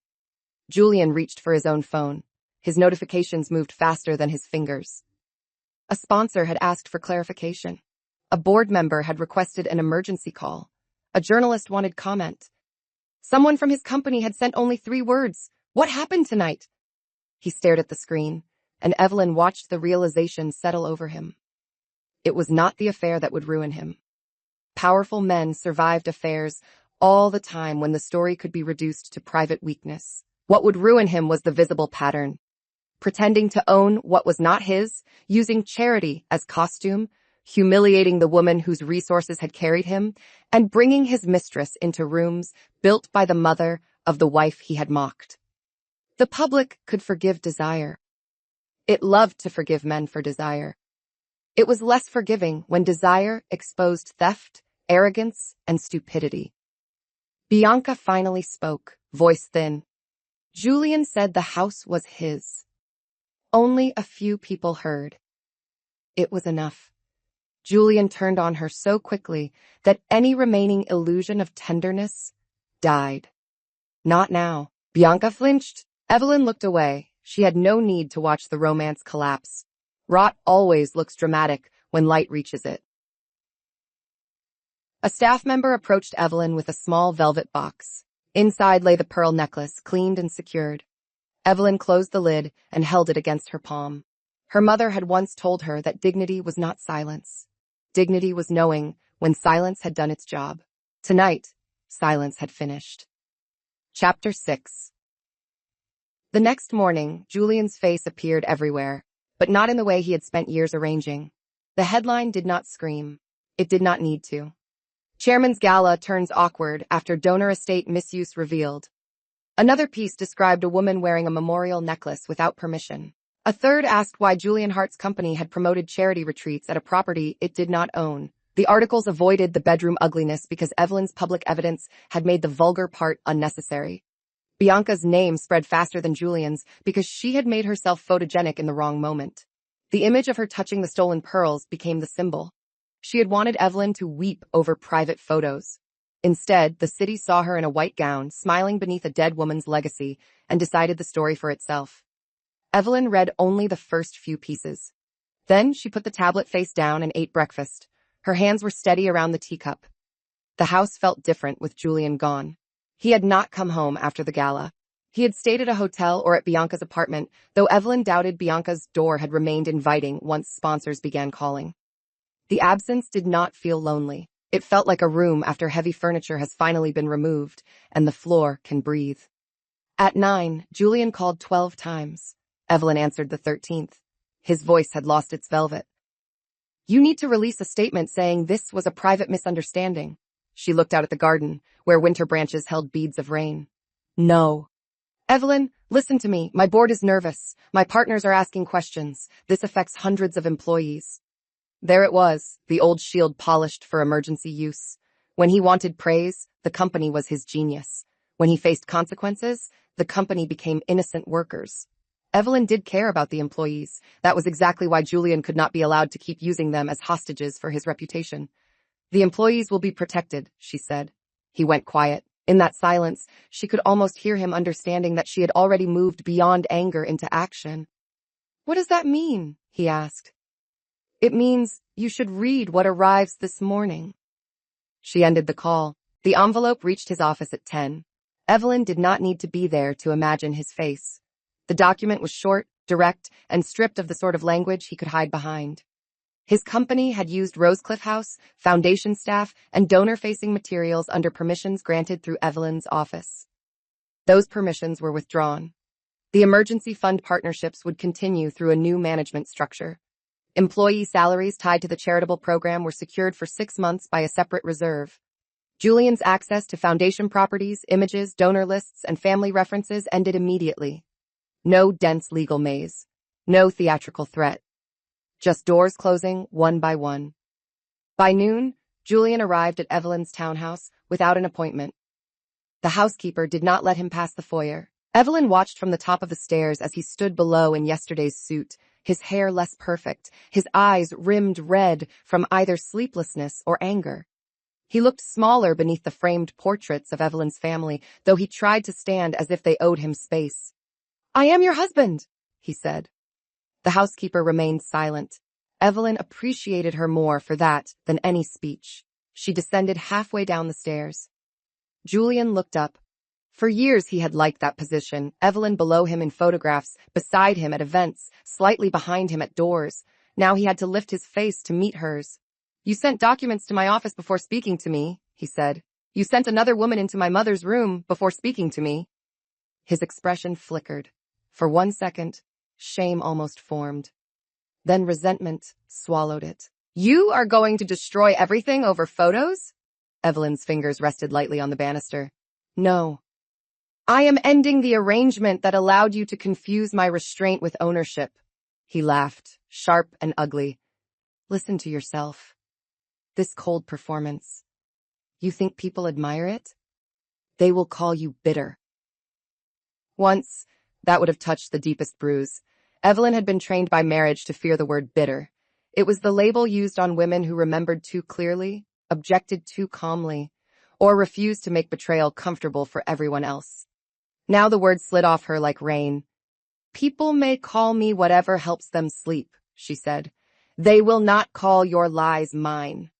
Julian reached for his own phone. His notifications moved faster than his fingers. A sponsor had asked for clarification. A board member had requested an emergency call. A journalist wanted comment. Someone from his company had sent only 3 words. What happened tonight? He stared at the screen, and Evelyn watched the realization settle over him. It was not the affair that would ruin him. Powerful men survived affairs all the time when the story could be reduced to private weakness. What would ruin him was the visible pattern. Pretending to own what was not his, using charity as costume, humiliating the woman whose resources had carried him, and bringing his mistress into rooms built by the mother of the wife he had mocked. The public could forgive desire. It loved to forgive men for desire. It was less forgiving when desire exposed theft, arrogance, and stupidity. Bianca finally spoke, voice thin. Julian said the house was his. Only a few people heard. It was enough. Julian turned on her so quickly that any remaining illusion of tenderness died. Not now. Bianca flinched. Evelyn looked away. She had no need to watch the romance collapse. Rot always looks dramatic when light reaches it. A staff member approached Evelyn with a small velvet box. Inside lay the pearl necklace, cleaned and secured. Evelyn closed the lid and held it against her palm. Her mother had once told her that dignity was not silence. Dignity was knowing when silence had done its job. Tonight, silence had finished. Chapter 6. The next morning, Julian's face appeared everywhere, but not in the way he had spent years arranging. The headline did not scream. It did not need to. Chairman's gala turns awkward after donor estate misuse revealed. Another piece described a woman wearing a memorial necklace without permission. A third asked why Julian Hart's company had promoted charity retreats at a property it did not own. The articles avoided the bedroom ugliness because Evelyn's public evidence had made the vulgar part unnecessary. Bianca's name spread faster than Julian's because she had made herself photogenic in the wrong moment. The image of her touching the stolen pearls became the symbol. She had wanted Evelyn to weep over private photos. Instead, the city saw her in a white gown, smiling beneath a dead woman's legacy, and decided the story for itself. Evelyn read only the first few pieces. Then she put the tablet face down and ate breakfast. Her hands were steady around the teacup. The house felt different with Julian gone. He had not come home after the gala. He had stayed at a hotel or at Bianca's apartment, though Evelyn doubted Bianca's door had remained inviting once sponsors began calling. The absence did not feel lonely. It felt like a room after heavy furniture has finally been removed and the floor can breathe. At 9, Julian called 12 times. Evelyn answered the 13th. His voice had lost its velvet. You need to release a statement saying this was a private misunderstanding. She looked out at the garden, where winter branches held beads of rain. No. Evelyn, listen to me. My board is nervous. My partners are asking questions. This affects hundreds of employees. There it was, the old shield polished for emergency use. When he wanted praise, the company was his genius. When he faced consequences, the company became innocent workers. Evelyn did care about the employees. That was exactly why Julian could not be allowed to keep using them as hostages for his reputation. The employees will be protected, she said. He went quiet. In that silence, she could almost hear him understanding that she had already moved beyond anger into action. "What does that mean?" he asked. "It means you should read what arrives this morning." She ended the call. The envelope reached his office at 10. Evelyn did not need to be there to imagine his face. The document was short, direct, and stripped of the sort of language he could hide behind. His company had used Rosecliff House, foundation staff, and donor-facing materials under permissions granted through Evelyn's office. Those permissions were withdrawn. The emergency fund partnerships would continue through a new management structure. Employee salaries tied to the charitable program were secured for 6 months by a separate reserve. Julian's access to foundation properties, images, donor lists, and family references ended immediately. No dense legal maze. No theatrical threat. Just doors closing one by one. By noon, Julian arrived at Evelyn's townhouse without an appointment. The housekeeper did not let him pass the foyer. Evelyn watched from the top of the stairs as he stood below in yesterday's suit, his hair less perfect, his eyes rimmed red from either sleeplessness or anger. He looked smaller beneath the framed portraits of Evelyn's family, though he tried to stand as if they owed him space. "I am your husband," he said. The housekeeper remained silent. Evelyn appreciated her more for that than any speech. She descended halfway down the stairs. Julian looked up. For years he had liked that position, Evelyn below him in photographs, beside him at events, slightly behind him at doors. Now he had to lift his face to meet hers. "You sent documents to my office before speaking to me," he said. "You sent another woman into my mother's room before speaking to me." His expression flickered. For 1 second, shame almost formed. Then resentment swallowed it. "You are going to destroy everything over photos?" Evelyn's fingers rested lightly on the banister. "No. I am ending the arrangement that allowed you to confuse my restraint with ownership." He laughed, sharp and ugly. "Listen to yourself. This cold performance. You think people admire it? They will call you bitter." Once, that would have touched the deepest bruise. Evelyn had been trained by marriage to fear the word bitter. It was the label used on women who remembered too clearly, objected too calmly, or refused to make betrayal comfortable for everyone else. Now the word slid off her like rain. "People may call me whatever helps them sleep," she said. "They will not call your lies mine."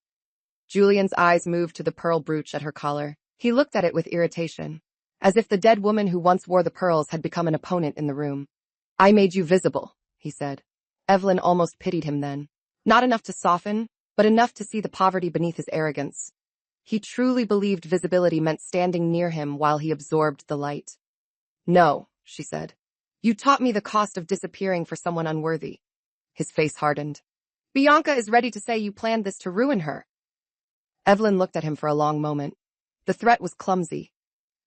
Julian's eyes moved to the pearl brooch at her collar. He looked at it with irritation, as if the dead woman who once wore the pearls had become an opponent in the room. "I made you visible," he said. Evelyn almost pitied him then. Not enough to soften, but enough to see the poverty beneath his arrogance. He truly believed visibility meant standing near him while he absorbed the light. "No," she said. "You taught me the cost of disappearing for someone unworthy." His face hardened. "Bianca is ready to say you planned this to ruin her." Evelyn looked at him for a long moment. The threat was clumsy.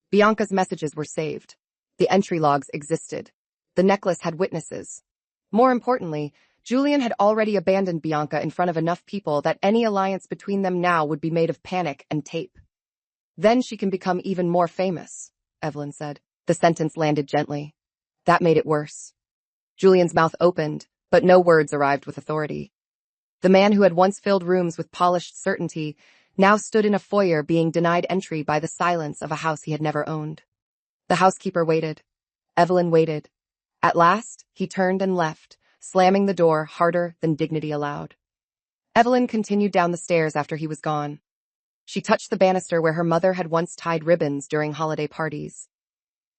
Bianca's messages were saved. The entry logs existed. The necklace had witnesses. More importantly, Julian had already abandoned Bianca in front of enough people that any alliance between them now would be made of panic and tape. "Then she can become even more famous," Evelyn said. The sentence landed gently. That made it worse. Julian's mouth opened, but no words arrived with authority. The man who had once filled rooms with polished certainty now stood in a foyer being denied entry by the silence of a house he had never owned. The housekeeper waited. Evelyn waited. At last, he turned and left, slamming the door harder than dignity allowed. Evelyn continued down the stairs after he was gone. She touched the banister where her mother had once tied ribbons during holiday parties.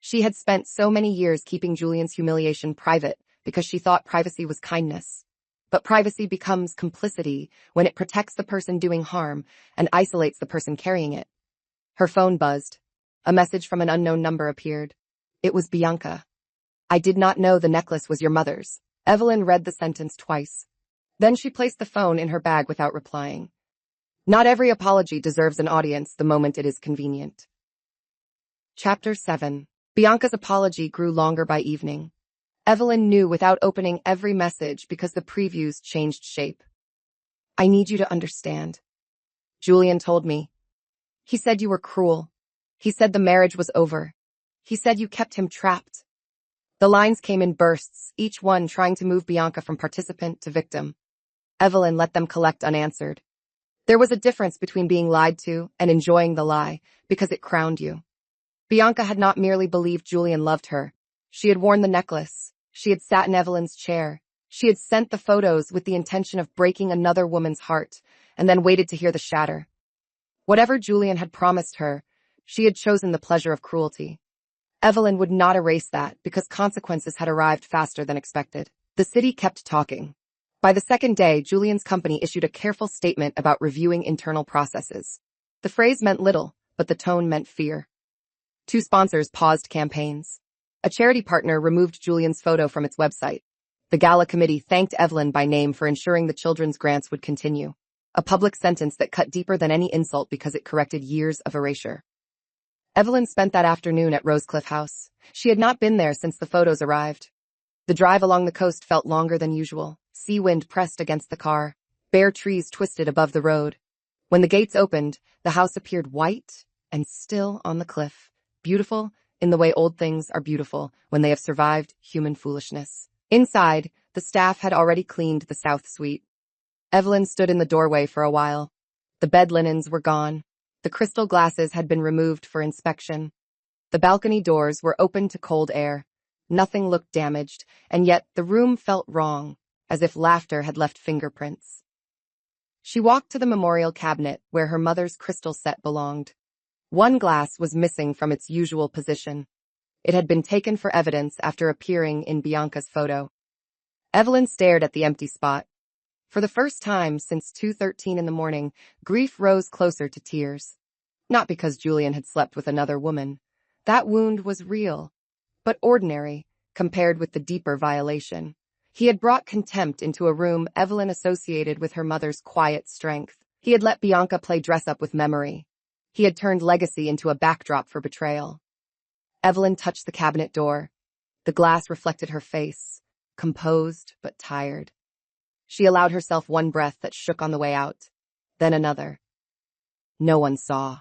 She had spent so many years keeping Julian's humiliation private because she thought privacy was kindness. But privacy becomes complicity when it protects the person doing harm and isolates the person carrying it. Her phone buzzed. A message from an unknown number appeared. It was Bianca. "I did not know the necklace was your mother's." Evelyn read the sentence twice. Then she placed the phone in her bag without replying. Not every apology deserves an audience the moment it is convenient. Chapter 7. Bianca's apology grew longer by evening. Evelyn knew without opening every message because the previews changed shape. "I need you to understand. Julian told me. He said you were cruel. He said the marriage was over. He said you kept him trapped." The lines came in bursts, each one trying to move Bianca from participant to victim. Evelyn let them collect unanswered. There was a difference between being lied to and enjoying the lie, because it crowned you. Bianca had not merely believed Julian loved her. She had worn the necklace. She had sat in Evelyn's chair. She had sent the photos with the intention of breaking another woman's heart, and then waited to hear the shatter. Whatever Julian had promised her, she had chosen the pleasure of cruelty. Evelyn would not erase that because consequences had arrived faster than expected. The city kept talking. By the second day, Julian's company issued a careful statement about reviewing internal processes. The phrase meant little, but the tone meant fear. 2 sponsors paused campaigns. A charity partner removed Julian's photo from its website. The gala committee thanked Evelyn by name for ensuring the children's grants would continue. A public sentence that cut deeper than any insult because it corrected years of erasure. Evelyn spent that afternoon at Rosecliff House. She had not been there since the photos arrived. The drive along the coast felt longer than usual. Sea wind pressed against the car. Bare trees twisted above the road. When the gates opened, the house appeared white and still on the cliff. Beautiful in the way old things are beautiful when they have survived human foolishness. Inside, the staff had already cleaned the south suite. Evelyn stood in the doorway for a while. The bed linens were gone. The crystal glasses had been removed for inspection. The balcony doors were open to cold air. Nothing looked damaged, and yet the room felt wrong, as if laughter had left fingerprints. She walked to the memorial cabinet where her mother's crystal set belonged. One glass was missing from its usual position. It had been taken for evidence after appearing in Bianca's photo. Evelyn stared at the empty spot. For the first time since 2:13 in the morning, grief rose closer to tears. Not because Julian had slept with another woman. That wound was real, but ordinary, compared with the deeper violation. He had brought contempt into a room Evelyn associated with her mother's quiet strength. He had let Bianca play dress-up with memory. He had turned legacy into a backdrop for betrayal. Evelyn touched the cabinet door. The glass reflected her face, composed but tired. She allowed herself one breath that shook on the way out, then another. No one saw.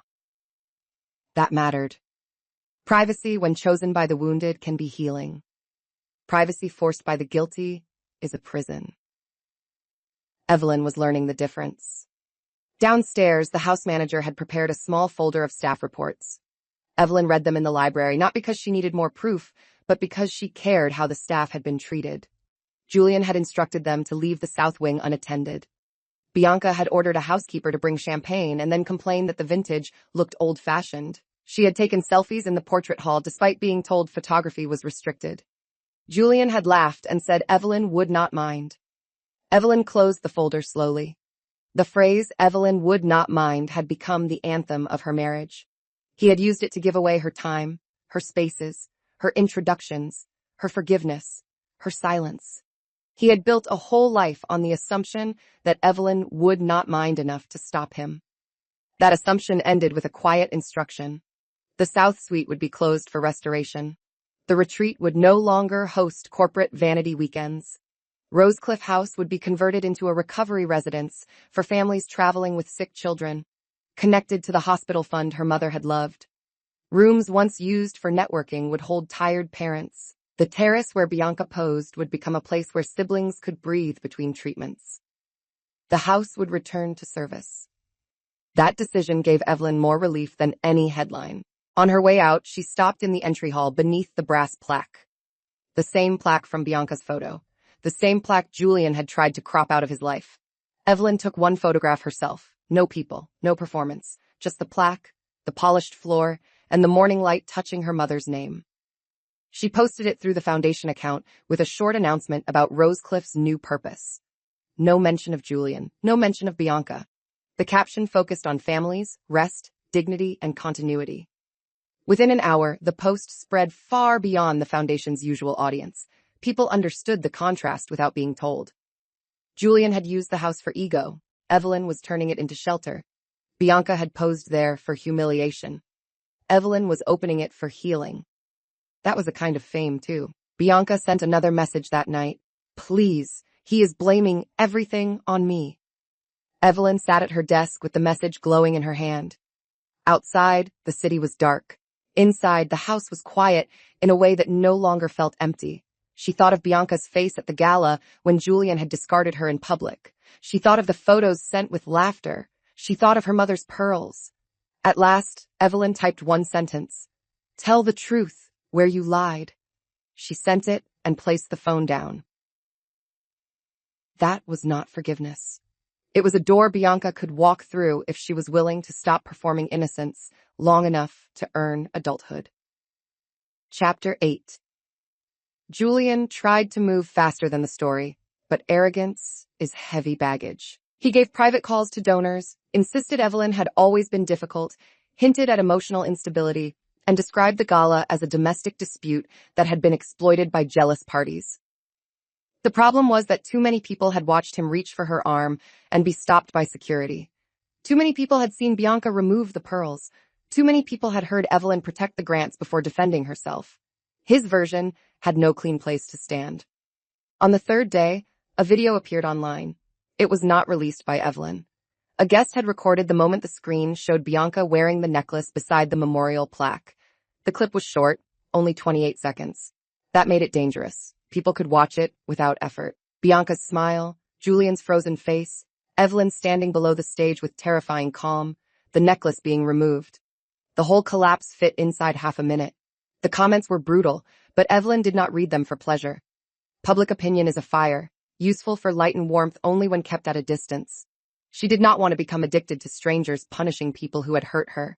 That mattered. Privacy, when chosen by the wounded, can be healing. Privacy forced by the guilty is a prison. Evelyn was learning the difference. Downstairs, the house manager had prepared a small folder of staff reports. Evelyn read them in the library, not because she needed more proof, but because she cared how the staff had been treated. Julian had instructed them to leave the south wing unattended. Bianca had ordered a housekeeper to bring champagne and then complained that the vintage looked old-fashioned. She had taken selfies in the portrait hall despite being told photography was restricted. Julian had laughed and said Evelyn would not mind. Evelyn closed the folder slowly. The phrase Evelyn would not mind had become the anthem of her marriage. He had used it to give away her time, her spaces, her introductions, her forgiveness, her silence. He had built a whole life on the assumption that Evelyn would not mind enough to stop him. That assumption ended with a quiet instruction. The South Suite would be closed for restoration. The retreat would no longer host corporate vanity weekends. Rosecliff House would be converted into a recovery residence for families traveling with sick children, connected to the hospital fund her mother had loved. Rooms once used for networking would hold tired parents. The terrace where Bianca posed would become a place where siblings could breathe between treatments. The house would return to service. That decision gave Evelyn more relief than any headline. On her way out, she stopped in the entry hall beneath the brass plaque. The same plaque from Bianca's photo. The same plaque Julian had tried to crop out of his life. Evelyn took one photograph herself. No people, no performance. Just the plaque, the polished floor, and the morning light touching her mother's name. She posted it through the foundation account with a short announcement about Rosecliff's new purpose. No mention of Julian, no mention of Bianca. The caption focused on families, rest, dignity, and continuity. Within an hour, the post spread far beyond the foundation's usual audience. People understood the contrast without being told. Julian had used the house for ego. Evelyn was turning it into shelter. Bianca had posed there for humiliation. Evelyn was opening it for healing. That was a kind of fame, too. Bianca sent another message that night. Please, he is blaming everything on me. Evelyn sat at her desk with the message glowing in her hand. Outside, the city was dark. Inside, the house was quiet in a way that no longer felt empty. She thought of Bianca's face at the gala when Julian had discarded her in public. She thought of the photos sent with laughter. She thought of her mother's pearls. At last, Evelyn typed one sentence. Tell the truth where you lied. She sent it and placed the phone down. That was not forgiveness. It was a door Bianca could walk through if she was willing to stop performing innocence long enough to earn adulthood. Chapter 8. Julian tried to move faster than the story, but arrogance is heavy baggage. He gave private calls to donors, insisted Evelyn had always been difficult, hinted at emotional instability, and described the gala as a domestic dispute that had been exploited by jealous parties. The problem was that too many people had watched him reach for her arm and be stopped by security. Too many people had seen Bianca remove the pearls. Too many people had heard Evelyn protect the Grants before defending herself. His version had no clean place to stand. On the third day, a video appeared online. It was not released by Evelyn. A guest had recorded the moment the screen showed Bianca wearing the necklace beside the memorial plaque. The clip was short, only 28 seconds. That made it dangerous. People could watch it without effort. Bianca's smile, Julian's frozen face, Evelyn standing below the stage with terrifying calm, the necklace being removed. The whole collapse fit inside half a minute. The comments were brutal, but Evelyn did not read them for pleasure. Public opinion is a fire, useful for light and warmth only when kept at a distance. She did not want to become addicted to strangers punishing people who had hurt her.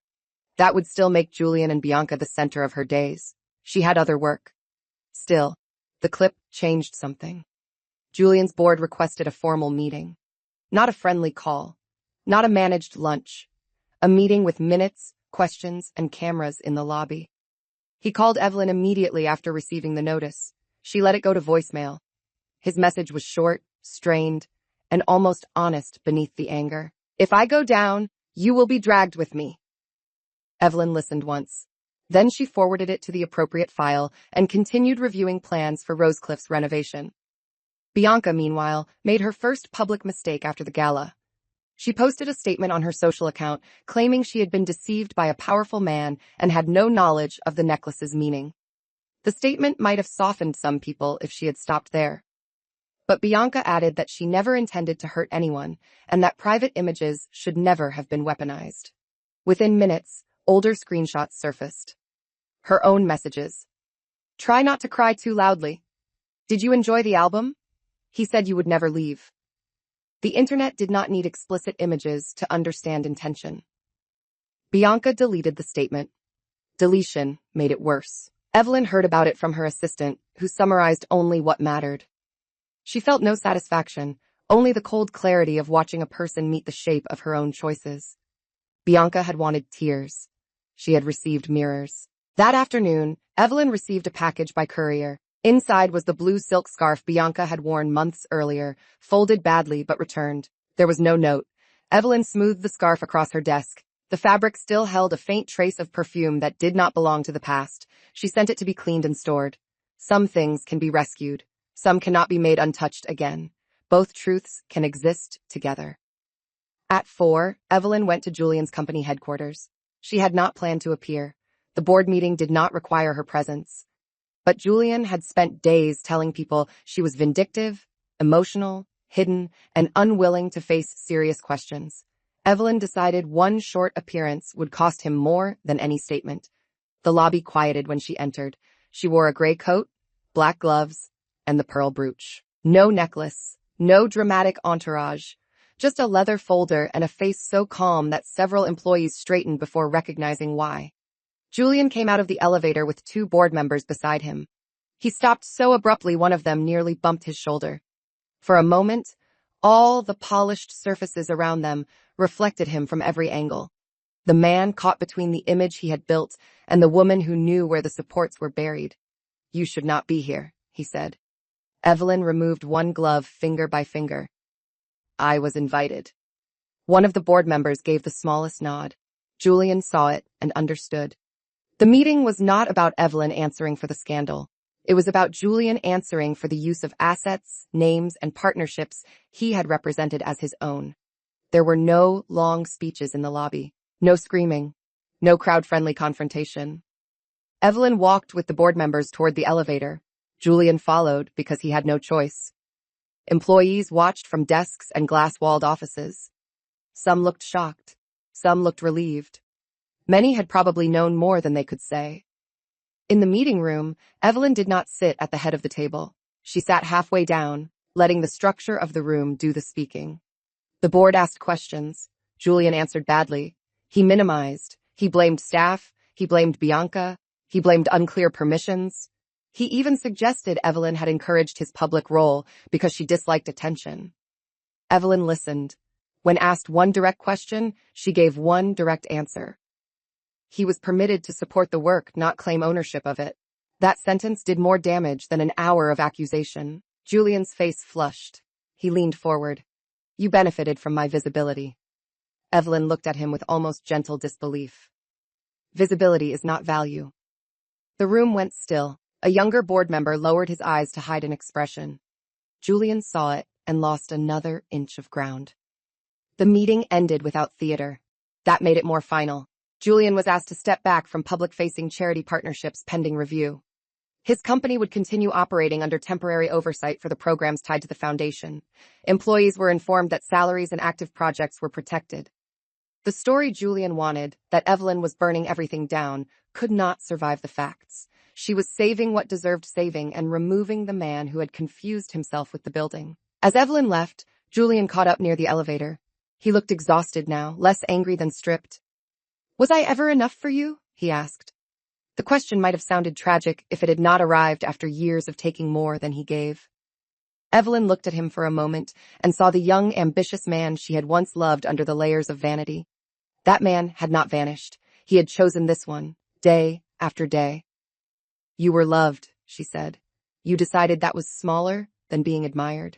That would still make Julian and Bianca the center of her days. She had other work. Still, the clip changed something. Julian's board requested a formal meeting. Not a friendly call. Not a managed lunch. A meeting with minutes, questions, and cameras in the lobby. He called Evelyn immediately after receiving the notice. She let it go to voicemail. His message was short, strained, and almost honest beneath the anger. If I go down, you will be dragged with me. Evelyn listened once. Then she forwarded it to the appropriate file and continued reviewing plans for Rosecliffe's renovation. Bianca, meanwhile, made her first public mistake after the gala. She posted a statement on her social account claiming she had been deceived by a powerful man and had no knowledge of the necklace's meaning. The statement might have softened some people if she had stopped there. But Bianca added that she never intended to hurt anyone and that private images should never have been weaponized. Within minutes, older screenshots surfaced. Her own messages. Try not to cry too loudly. Did you enjoy the album? He said you would never leave. The internet did not need explicit images to understand intention. Bianca deleted the statement. Deletion made it worse. Evelyn heard about it from her assistant, who summarized only what mattered. She felt no satisfaction, only the cold clarity of watching a person meet the shape of her own choices. Bianca had wanted tears. She had received mirrors. That afternoon, Evelyn received a package by courier. Inside was the blue silk scarf Bianca had worn months earlier, folded badly but returned. There was no note. Evelyn smoothed the scarf across her desk. The fabric still held a faint trace of perfume that did not belong to the past. She sent it to be cleaned and stored. Some things can be rescued. Some cannot be made untouched again. Both truths can exist together. At 4, Evelyn went to Julian's company headquarters. She had not planned to appear. The board meeting did not require her presence. But Julian had spent days telling people she was vindictive, emotional, hidden, and unwilling to face serious questions. Evelyn decided one short appearance would cost him more than any statement. The lobby quieted when she entered. She wore a gray coat, black gloves, and the pearl brooch. No necklace, no dramatic entourage, just a leather folder and a face so calm that several employees straightened before recognizing why. Julian came out of the elevator with 2 board members beside him. He stopped so abruptly one of them nearly bumped his shoulder. For a moment, all the polished surfaces around them reflected him from every angle. The man caught between the image he had built and the woman who knew where the supports were buried. You should not be here, he said. Evelyn removed one glove finger by finger. I was invited. One of the board members gave the smallest nod. Julian saw it and understood. The meeting was not about Evelyn answering for the scandal. It was about Julian answering for the use of assets, names, and partnerships he had represented as his own. There were no long speeches in the lobby, no screaming, no crowd-friendly confrontation. Evelyn walked with the board members toward the elevator. Julian followed because he had no choice. Employees watched from desks and glass-walled offices. Some looked shocked. Some looked relieved. Many had probably known more than they could say. In the meeting room, Evelyn did not sit at the head of the table. She sat halfway down, letting the structure of the room do the speaking. The board asked questions. Julian answered badly. He minimized. He blamed staff. He blamed Bianca. He blamed unclear permissions. He even suggested Evelyn had encouraged his public role because she disliked attention. Evelyn listened. When asked one direct question, she gave one direct answer. He was permitted to support the work, not claim ownership of it. That sentence did more damage than an hour of accusation. Julian's face flushed. He leaned forward. You benefited from my visibility. Evelyn looked at him with almost gentle disbelief. Visibility is not value. The room went still. A younger board member lowered his eyes to hide an expression. Julian saw it and lost another inch of ground. The meeting ended without theater. That made it more final. Julian was asked to step back from public-facing charity partnerships pending review. His company would continue operating under temporary oversight for the programs tied to the foundation. Employees were informed that salaries and active projects were protected. The story Julian wanted, that Evelyn was burning everything down, could not survive the facts. She was saving what deserved saving and removing the man who had confused himself with the building. As Evelyn left, Julian caught up near the elevator. He looked exhausted now, less angry than stripped. Was I ever enough for you? He asked. The question might have sounded tragic if it had not arrived after years of taking more than he gave. Evelyn looked at him for a moment and saw the young, ambitious man she had once loved under the layers of vanity. That man had not vanished. He had chosen this one, day after day. You were loved, she said. You decided that was smaller than being admired.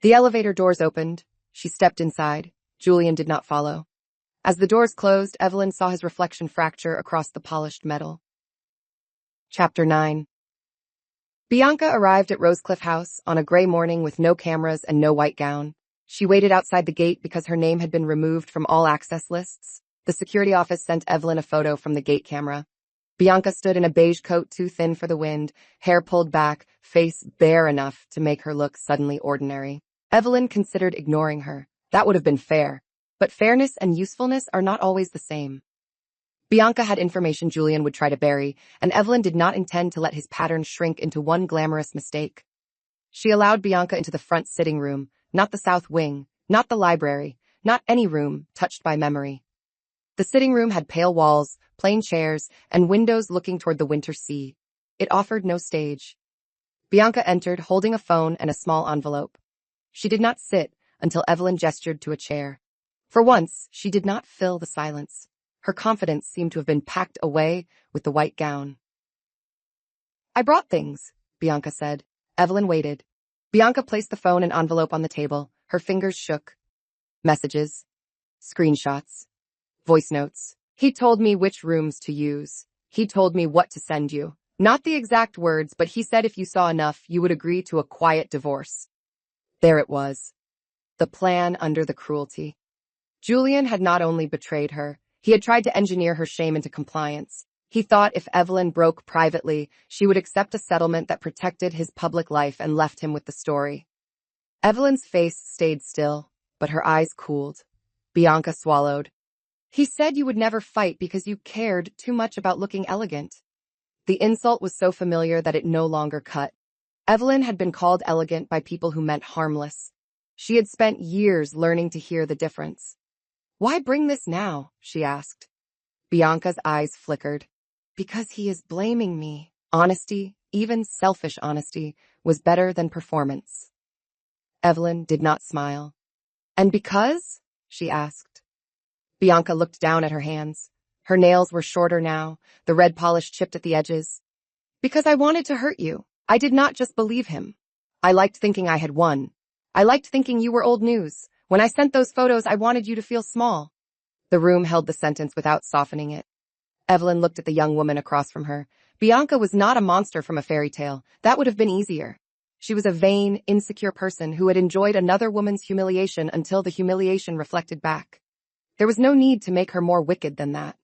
The elevator doors opened. She stepped inside. Julian did not follow. As the doors closed, Evelyn saw his reflection fracture across the polished metal. Chapter 9. Bianca arrived at Rosecliff House on a gray morning with no cameras and no white gown. She waited outside the gate because her name had been removed from all access lists. The security office sent Evelyn a photo from the gate camera. Bianca stood in a beige coat too thin for the wind, hair pulled back, face bare enough to make her look suddenly ordinary. Evelyn considered ignoring her. That would have been fair. But fairness and usefulness are not always the same. Bianca had information Julian would try to bury, and Evelyn did not intend to let his pattern shrink into one glamorous mistake. She allowed Bianca into the front sitting room, not the south wing, not the library, not any room touched by memory. The sitting room had pale walls, plain chairs, and windows looking toward the winter sea. It offered no stage. Bianca entered, holding a phone and a small envelope. She did not sit until Evelyn gestured to a chair. For once, she did not fill the silence. Her confidence seemed to have been packed away with the white gown. I brought things, Bianca said. Evelyn waited. Bianca placed the phone and envelope on the table. Her fingers shook. Messages. Screenshots. Voice notes. He told me which rooms to use. He told me what to send you. Not the exact words, but he said if you saw enough, you would agree to a quiet divorce. There it was. The plan under the cruelty. Julian had not only betrayed her, he had tried to engineer her shame into compliance. He thought if Evelyn broke privately, she would accept a settlement that protected his public life and left him with the story. Evelyn's face stayed still, but her eyes cooled. Bianca swallowed. He said you would never fight because you cared too much about looking elegant. The insult was so familiar that it no longer cut. Evelyn had been called elegant by people who meant harmless. She had spent years learning to hear the difference. Why bring this now? She asked. Bianca's eyes flickered. Because he is blaming me. Honesty, even selfish honesty, was better than performance. Evelyn did not smile. And because? She asked. Bianca looked down at her hands. Her nails were shorter now, the red polish chipped at the edges. Because I wanted to hurt you. I did not just believe him. I liked thinking I had won. I liked thinking you were old news. When I sent those photos, I wanted you to feel small. The room held the sentence without softening it. Evelyn looked at the young woman across from her. Bianca was not a monster from a fairy tale. That would have been easier. She was a vain, insecure person who had enjoyed another woman's humiliation until the humiliation reflected back. There was no need to make her more wicked than that.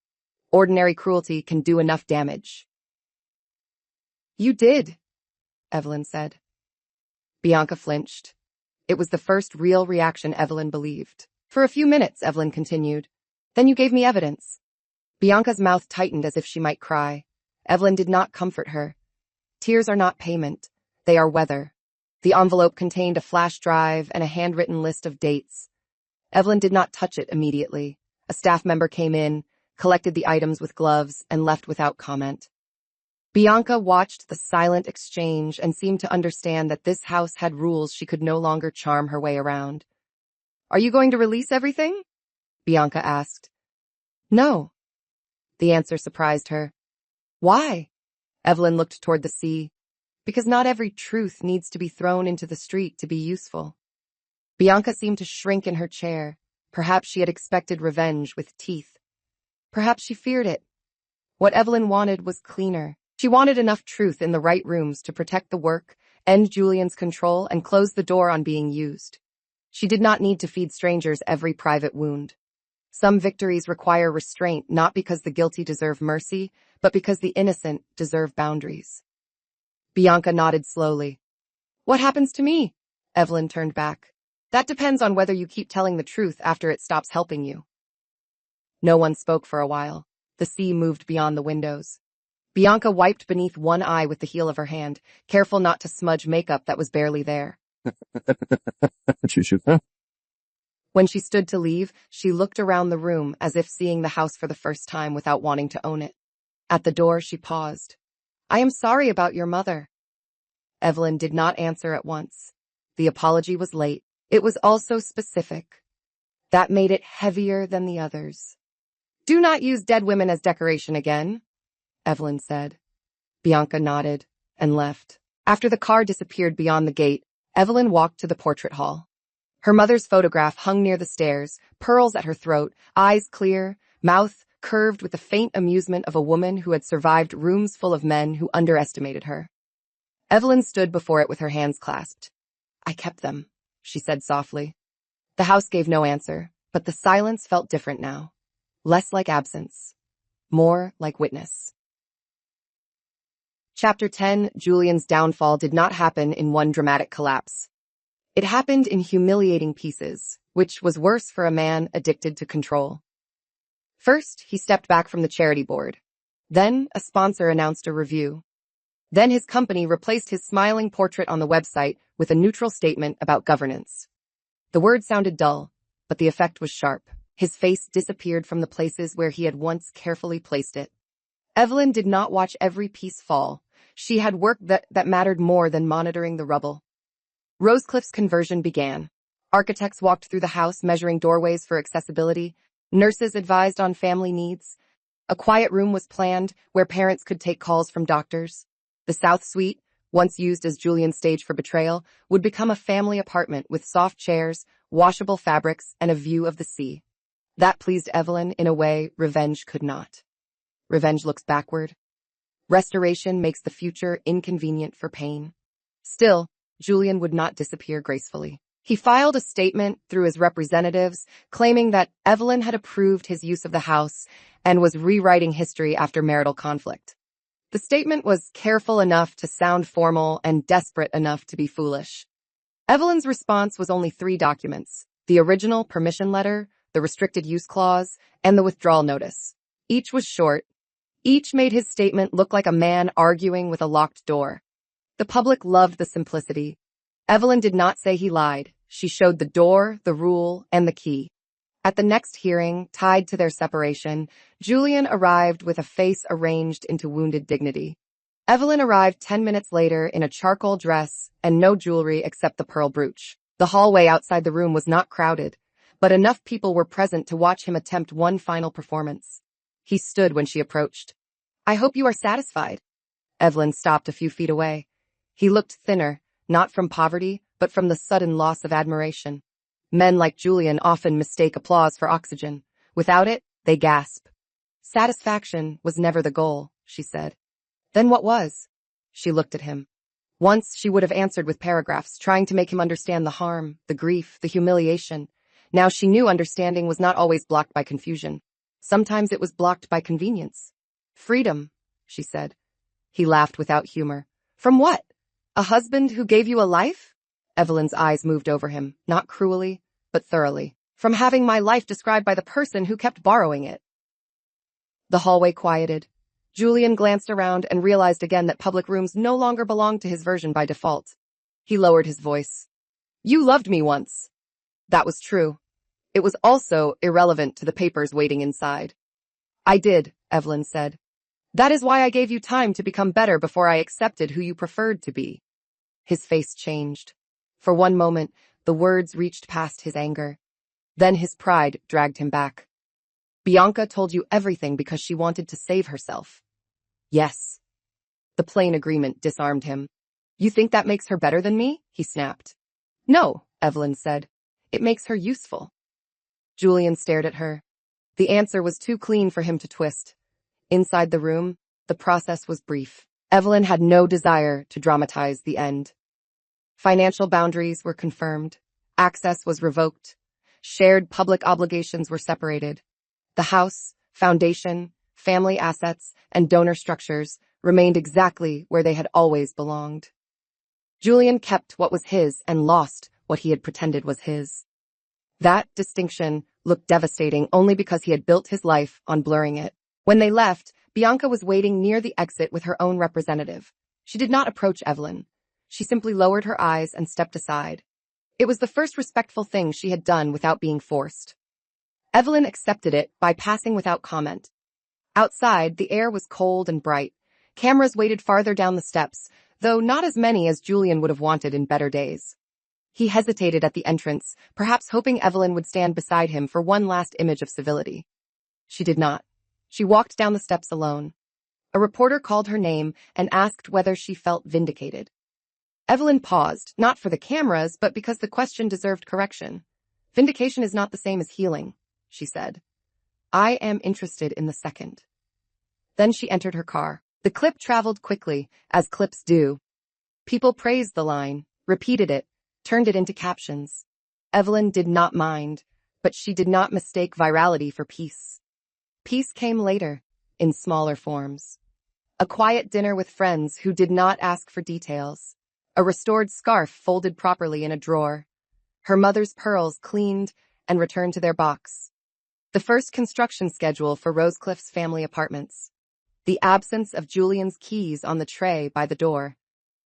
Ordinary cruelty can do enough damage. You did, Evelyn said. Bianca flinched. It was the first real reaction Evelyn believed. For a few minutes, Evelyn continued. Then you gave me evidence. Bianca's mouth tightened as if she might cry. Evelyn did not comfort her. Tears are not payment. They are weather. The envelope contained a flash drive and a handwritten list of dates. Evelyn did not touch it immediately. A staff member came in, collected the items with gloves, and left without comment. Bianca watched the silent exchange and seemed to understand that this house had rules she could no longer charm her way around. "Are you going to release everything?" Bianca asked. "No." The answer surprised her. "Why?" Evelyn looked toward the sea. "Because not every truth needs to be thrown into the street to be useful." Bianca seemed to shrink in her chair. Perhaps she had expected revenge with teeth. Perhaps she feared it. What Evelyn wanted was cleaner. She wanted enough truth in the right rooms to protect the work, end Julian's control, and close the door on being used. She did not need to feed strangers every private wound. Some victories require restraint, not because the guilty deserve mercy, but because the innocent deserve boundaries. Bianca nodded slowly. "What happens to me?" Evelyn turned back. "That depends on whether you keep telling the truth after it stops helping you." No one spoke for a while. The sea moved beyond the windows. Bianca wiped beneath one eye with the heel of her hand, careful not to smudge makeup that was barely there. When she stood to leave, she looked around the room as if seeing the house for the first time without wanting to own it. At the door, she paused. "I am sorry about your mother." Evelyn did not answer at once. The apology was late. It was also specific. That made it heavier than the others. "Do not use dead women as decoration again," Evelyn said. Bianca nodded and left. After the car disappeared beyond the gate, Evelyn walked to the portrait hall. Her mother's photograph hung near the stairs, pearls at her throat, eyes clear, mouth curved with the faint amusement of a woman who had survived rooms full of men who underestimated her. Evelyn stood before it with her hands clasped. "I kept them," she said softly. The house gave no answer, but the silence felt different now. Less like absence, more like witness. Chapter 10, Julian's downfall did not happen in one dramatic collapse. It happened in humiliating pieces, which was worse for a man addicted to control. First, he stepped back from the charity board. Then, a sponsor announced a review. Then his company replaced his smiling portrait on the website with a neutral statement about governance. The word sounded dull, but the effect was sharp. His face disappeared from the places where he had once carefully placed it. Evelyn did not watch every piece fall. She had work that mattered more than monitoring the rubble. Rosecliffe's conversion began. Architects walked through the house measuring doorways for accessibility. Nurses advised on family needs. A quiet room was planned where parents could take calls from doctors. The South Suite, once used as Julian's stage for betrayal, would become a family apartment with soft chairs, washable fabrics, and a view of the sea. That pleased Evelyn in a way revenge could not. Revenge looks backward. Restoration makes the future inconvenient for pain. Still, Julian would not disappear gracefully. He filed a statement through his representatives, claiming that Evelyn had approved his use of the house and was rewriting history after marital conflict. The statement was careful enough to sound formal and desperate enough to be foolish. Evelyn's response was only 3 documents: the original permission letter, the restricted use clause, and the withdrawal notice. Each was short. Each made his statement look like a man arguing with a locked door. The public loved the simplicity. Evelyn did not say he lied. She showed the door, the rule, and the key. At the next hearing, tied to their separation, Julian arrived with a face arranged into wounded dignity. Evelyn arrived 10 minutes later in a charcoal dress and no jewelry except the pearl brooch. The hallway outside the room was not crowded, but enough people were present to watch him attempt one final performance. He stood when she approached. "I hope you are satisfied." Evelyn stopped a few feet away. He looked thinner, not from poverty, but from the sudden loss of admiration. Men like Julian often mistake applause for oxygen. Without it, they gasp. "Satisfaction was never the goal," she said. "Then what was?" She looked at him. Once she would have answered with paragraphs, trying to make him understand the harm, the grief, the humiliation. Now she knew understanding was not always blocked by confusion. Sometimes it was blocked by convenience. "Freedom," she said. He laughed without humor. "From what? A husband who gave you a life?" Evelyn's eyes moved over him, not cruelly, but thoroughly. "From having my life described by the person who kept borrowing it." The hallway quieted. Julian glanced around and realized again that public rooms no longer belonged to his version by default. He lowered his voice. You loved me once. That was true. It was also irrelevant to the papers waiting inside. I did, Evelyn said. That is why I gave you time to become better before I accepted who you preferred to be. His face changed. For one moment, the words reached past his anger. Then his pride dragged him back. Bianca told you everything because she wanted to save herself. Yes. The plain agreement disarmed him. You think that makes her better than me? He snapped. No, Evelyn said. It makes her useful. Julian stared at her. The answer was too clean for him to twist. Inside the room, the process was brief. Evelyn had no desire to dramatize the end. Financial boundaries were confirmed. Access was revoked. Shared public obligations were separated. The house, foundation, family assets, and donor structures remained exactly where they had always belonged. Julian kept what was his and lost what he had pretended was his. That distinction looked devastating only because he had built his life on blurring it. When they left, Bianca was waiting near the exit with her own representative. She did not approach Evelyn. She simply lowered her eyes and stepped aside. It was the first respectful thing she had done without being forced. Evelyn accepted it by passing without comment. Outside, the air was cold and bright. Cameras waited farther down the steps, though not as many as Julian would have wanted in better days. He hesitated at the entrance, perhaps hoping Evelyn would stand beside him for one last image of civility. She did not. She walked down the steps alone. A reporter called her name and asked whether she felt vindicated. Evelyn paused, not for the cameras, but because the question deserved correction. Vindication is not the same as healing, she said. I am interested in the second. Then she entered her car. The clip traveled quickly, as clips do. People praised the line, repeated it, turned it into captions. Evelyn did not mind, but she did not mistake virality for peace. Peace came later, in smaller forms. A quiet dinner with friends who did not ask for details. A restored scarf folded properly in a drawer. Her mother's pearls cleaned and returned to their box. The first construction schedule for Rosecliffe's family apartments. The absence of Julian's keys on the tray by the door.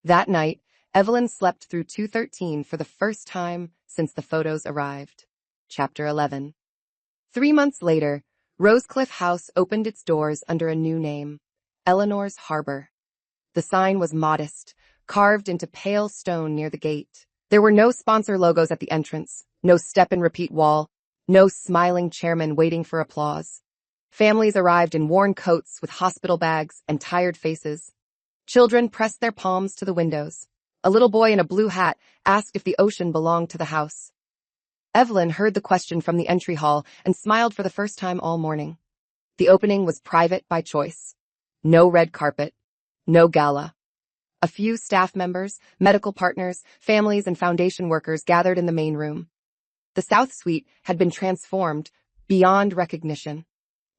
That night, Evelyn slept through 2:13 for the first time since the photos arrived. Chapter 11. 3 months later, Rosecliff House opened its doors under a new name, Eleanor's Harbor. The sign was modest, carved into pale stone near the gate. There were no sponsor logos at the entrance, no step-and-repeat wall, no smiling chairman waiting for applause. Families arrived in worn coats with hospital bags and tired faces. Children pressed their palms to the windows. A little boy in a blue hat asked if the ocean belonged to the house. Evelyn heard the question from the entry hall and smiled for the first time all morning. The opening was private by choice. No red carpet, no gala. A few staff members, medical partners, families, and foundation workers gathered in the main room. The South Suite had been transformed beyond recognition.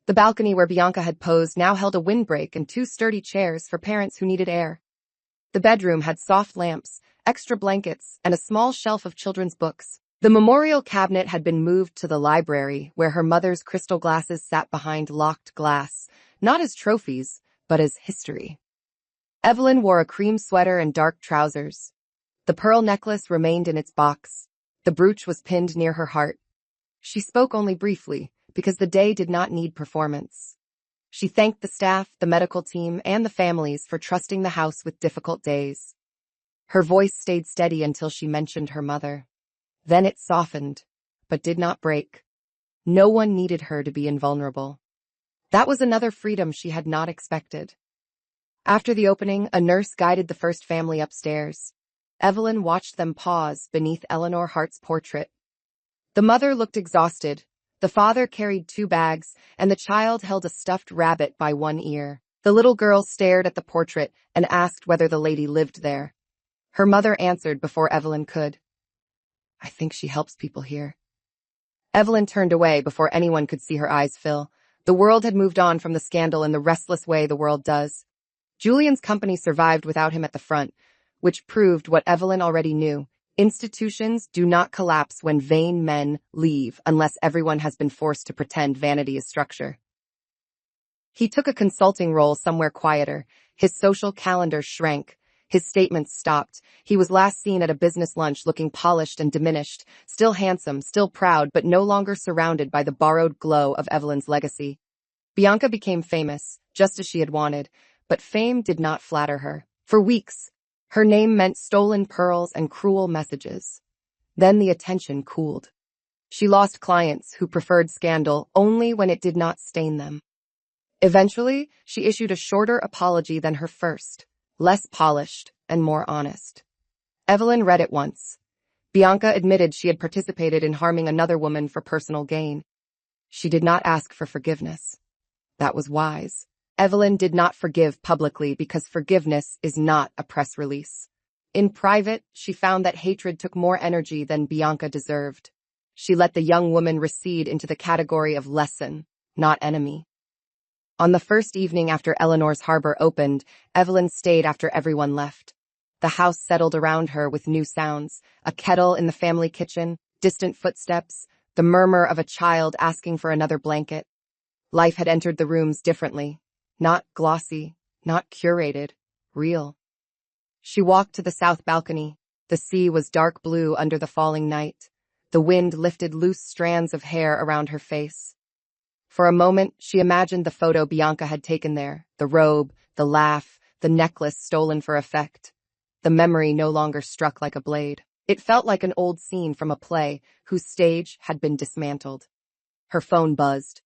The balcony where Bianca had posed now held a windbreak and 2 sturdy chairs for parents who needed air. The bedroom had soft lamps, extra blankets, and a small shelf of children's books. The memorial cabinet had been moved to the library, where her mother's crystal glasses sat behind locked glass, not as trophies, but as history. Evelyn wore a cream sweater and dark trousers. The pearl necklace remained in its box. The brooch was pinned near her heart. She spoke only briefly, because the day did not need performance. She thanked the staff, the medical team, and the families for trusting the house with difficult days. Her voice stayed steady until she mentioned her mother. Then it softened, but did not break. No one needed her to be invulnerable. That was another freedom she had not expected. After the opening, a nurse guided the first family upstairs. Evelyn watched them pause beneath Eleanor Hart's portrait. The mother looked exhausted. The father carried 2 bags, and the child held a stuffed rabbit by one ear. The little girl stared at the portrait and asked whether the lady lived there. Her mother answered before Evelyn could. I think she helps people here. Evelyn turned away before anyone could see her eyes fill. The world had moved on from the scandal in the restless way the world does. Julian's company survived without him at the front, which proved what Evelyn already knew. Institutions do not collapse when vain men leave unless everyone has been forced to pretend vanity is structure. He took a consulting role somewhere quieter. His social calendar shrank. His statements stopped. He was last seen at a business lunch looking polished and diminished, still handsome, still proud, but no longer surrounded by the borrowed glow of Evelyn's legacy. Bianca became famous, just as she had wanted, but fame did not flatter her. For weeks, her name meant stolen pearls and cruel messages. Then the attention cooled. She lost clients who preferred scandal only when it did not stain them. Eventually, she issued a shorter apology than her first, less polished and more honest. Evelyn read it once. Bianca admitted she had participated in harming another woman for personal gain. She did not ask for forgiveness. That was wise. Evelyn did not forgive publicly because forgiveness is not a press release. In private, she found that hatred took more energy than Bianca deserved. She let the young woman recede into the category of lesson, not enemy. On the first evening after Eleanor's Harbor opened, Evelyn stayed after everyone left. The house settled around her with new sounds, a kettle in the family kitchen, distant footsteps, the murmur of a child asking for another blanket. Life had entered the rooms differently, not glossy, not curated, real. She walked to the south balcony. The sea was dark blue under the falling night. The wind lifted loose strands of hair around her face. For a moment, she imagined the photo Bianca had taken there, the robe, the laugh, the necklace stolen for effect. The memory no longer struck like a blade. It felt like an old scene from a play whose stage had been dismantled. Her phone buzzed.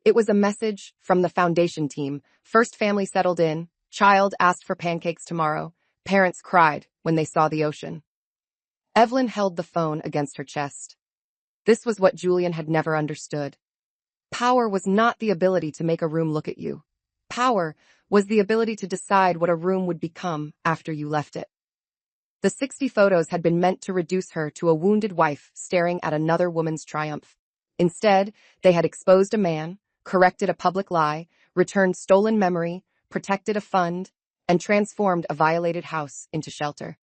It was a message from the foundation team. First family settled in. Child asked for pancakes tomorrow. Parents cried when they saw the ocean. Evelyn held the phone against her chest. This was what Julian had never understood. Power was not the ability to make a room look at you. Power was the ability to decide what a room would become after you left it. The 60 photos had been meant to reduce her to a wounded wife staring at another woman's triumph. Instead, they had exposed a man, corrected a public lie, returned stolen memory, protected a fund, and transformed a violated house into shelter.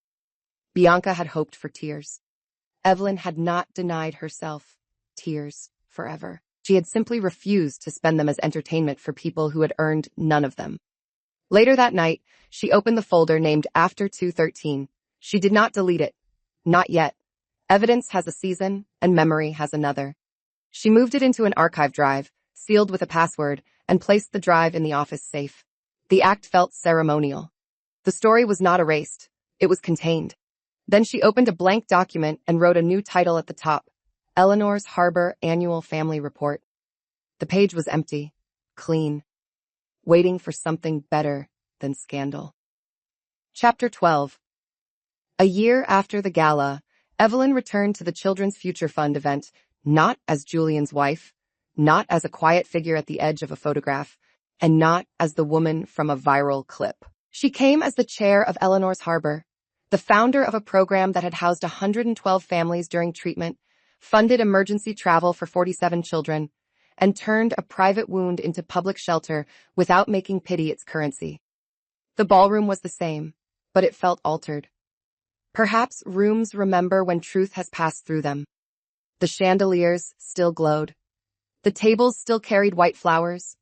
Bianca had hoped for tears. Evelyn had not denied herself tears forever. She had simply refused to spend them as entertainment for people who had earned none of them. Later that night, she opened the folder named After 213. She did not delete it. Not yet. Evidence has a season, and memory has another. She moved it into an archive drive, sealed with a password, and placed the drive in the office safe. The act felt ceremonial. The story was not erased. It was contained. Then she opened a blank document and wrote a new title at the top. Eleanor's Harbor Annual Family Report. The page was empty, clean, waiting for something better than scandal. Chapter 12. A year after the gala, Evelyn returned to the Children's Future Fund event, not as Julian's wife, not as a quiet figure at the edge of a photograph, and not as the woman from a viral clip. She came as the chair of Eleanor's Harbor, the founder of a program that had housed 112 families during treatment, funded emergency travel for 47 children, and turned a private wound into public shelter without making pity its currency. The ballroom was the same, but it felt altered. Perhaps rooms remember when truth has passed through them. The chandeliers still glowed. The tables still carried white flowers.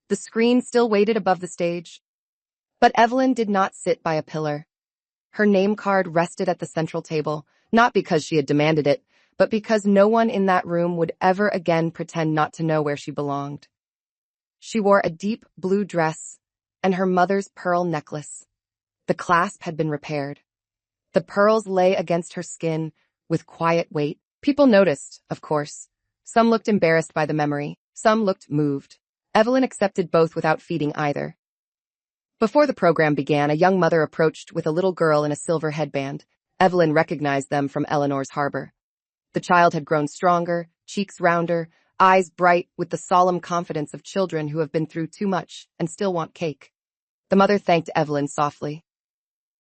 The screen still waited above the stage. But Evelyn did not sit by a pillar. Her name card rested at the central table, not because she had demanded it, but because no one in that room would ever again pretend not to know where she belonged. She wore a deep blue dress and her mother's pearl necklace. The clasp had been repaired. The pearls lay against her skin with quiet weight. People noticed, of course. Some looked embarrassed by the memory. Some looked moved. Evelyn accepted both without feeding either. Before the program began, a young mother approached with a little girl in a silver headband. Evelyn recognized them from Eleanor's Harbor. The child had grown stronger, cheeks rounder, eyes bright with the solemn confidence of children who have been through too much and still want cake. The mother thanked Evelyn softly.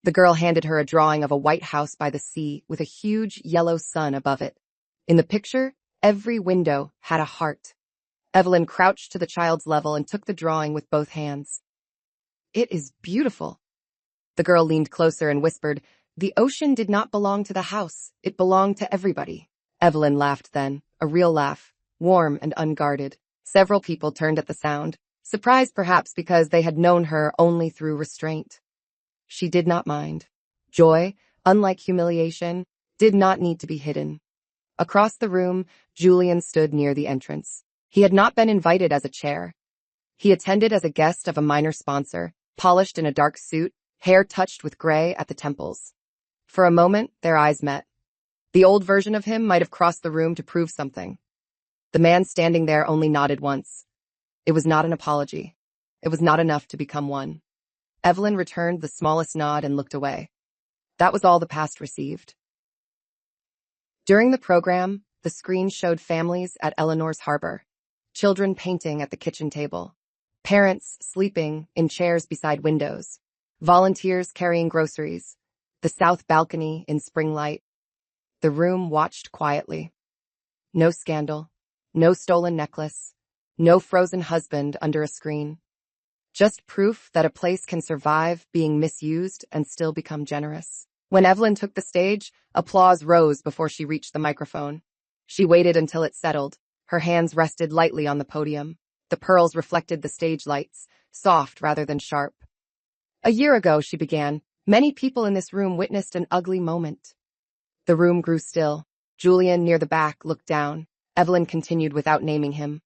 The girl handed her a drawing of a white house by the sea with a huge yellow sun above it. In the picture, every window had a heart. Evelyn crouched to the child's level and took the drawing with both hands. "It is beautiful." The girl leaned closer and whispered, "The ocean did not belong to the house. It belonged to everybody." Evelyn laughed then, a real laugh, warm and unguarded. Several people turned at the sound. Surprised perhaps because they had known her only through restraint. She did not mind. Joy, unlike humiliation, did not need to be hidden. Across the room, Julian stood near the entrance. He had not been invited as a chair. He attended as a guest of a minor sponsor, polished in a dark suit, hair touched with gray at the temples. For a moment, their eyes met. The old version of him might have crossed the room to prove something. The man standing there only nodded once. It was not an apology. It was not enough to become one. Evelyn returned the smallest nod and looked away. That was all the past received. During the program, the screen showed families at Eleanor's harbor, children painting at the kitchen table, parents sleeping in chairs beside windows, volunteers carrying groceries, the south balcony in spring light. The room watched quietly. No scandal, no stolen necklace, no frozen husband under a screen. Just proof that a place can survive being misused and still become generous. When Evelyn took the stage, applause rose before she reached the microphone. She waited until it settled. Her hands rested lightly on the podium. The pearls reflected the stage lights, soft rather than sharp. A year ago, she began, many people in this room witnessed an ugly moment. The room grew still. Julian, near the back, looked down. Evelyn continued without naming him.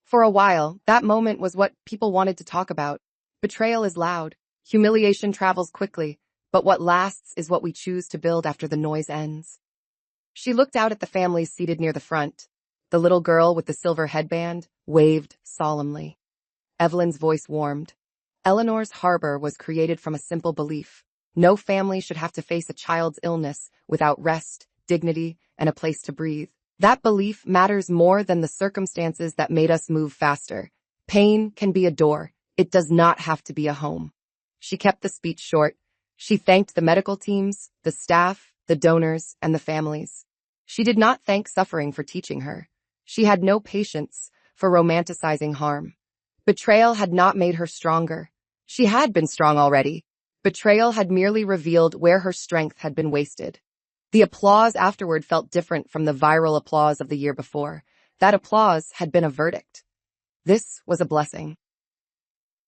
For a while, that moment was what people wanted to talk about. Betrayal is loud. Humiliation travels quickly. But what lasts is what we choose to build after the noise ends. She looked out at the families seated near the front. The little girl with the silver headband waved solemnly. Evelyn's voice warmed. Eleanor's harbor was created from a simple belief. No family should have to face a child's illness without rest, dignity, and a place to breathe. That belief matters more than the circumstances that made us move faster. Pain can be a door. It does not have to be a home. She kept the speech short. She thanked the medical teams, the staff, the donors, and the families. She did not thank suffering for teaching her. She had no patience for romanticizing harm. Betrayal had not made her stronger. She had been strong already. Betrayal had merely revealed where her strength had been wasted. The applause afterward felt different from the viral applause of the year before. That applause had been a verdict. This was a blessing.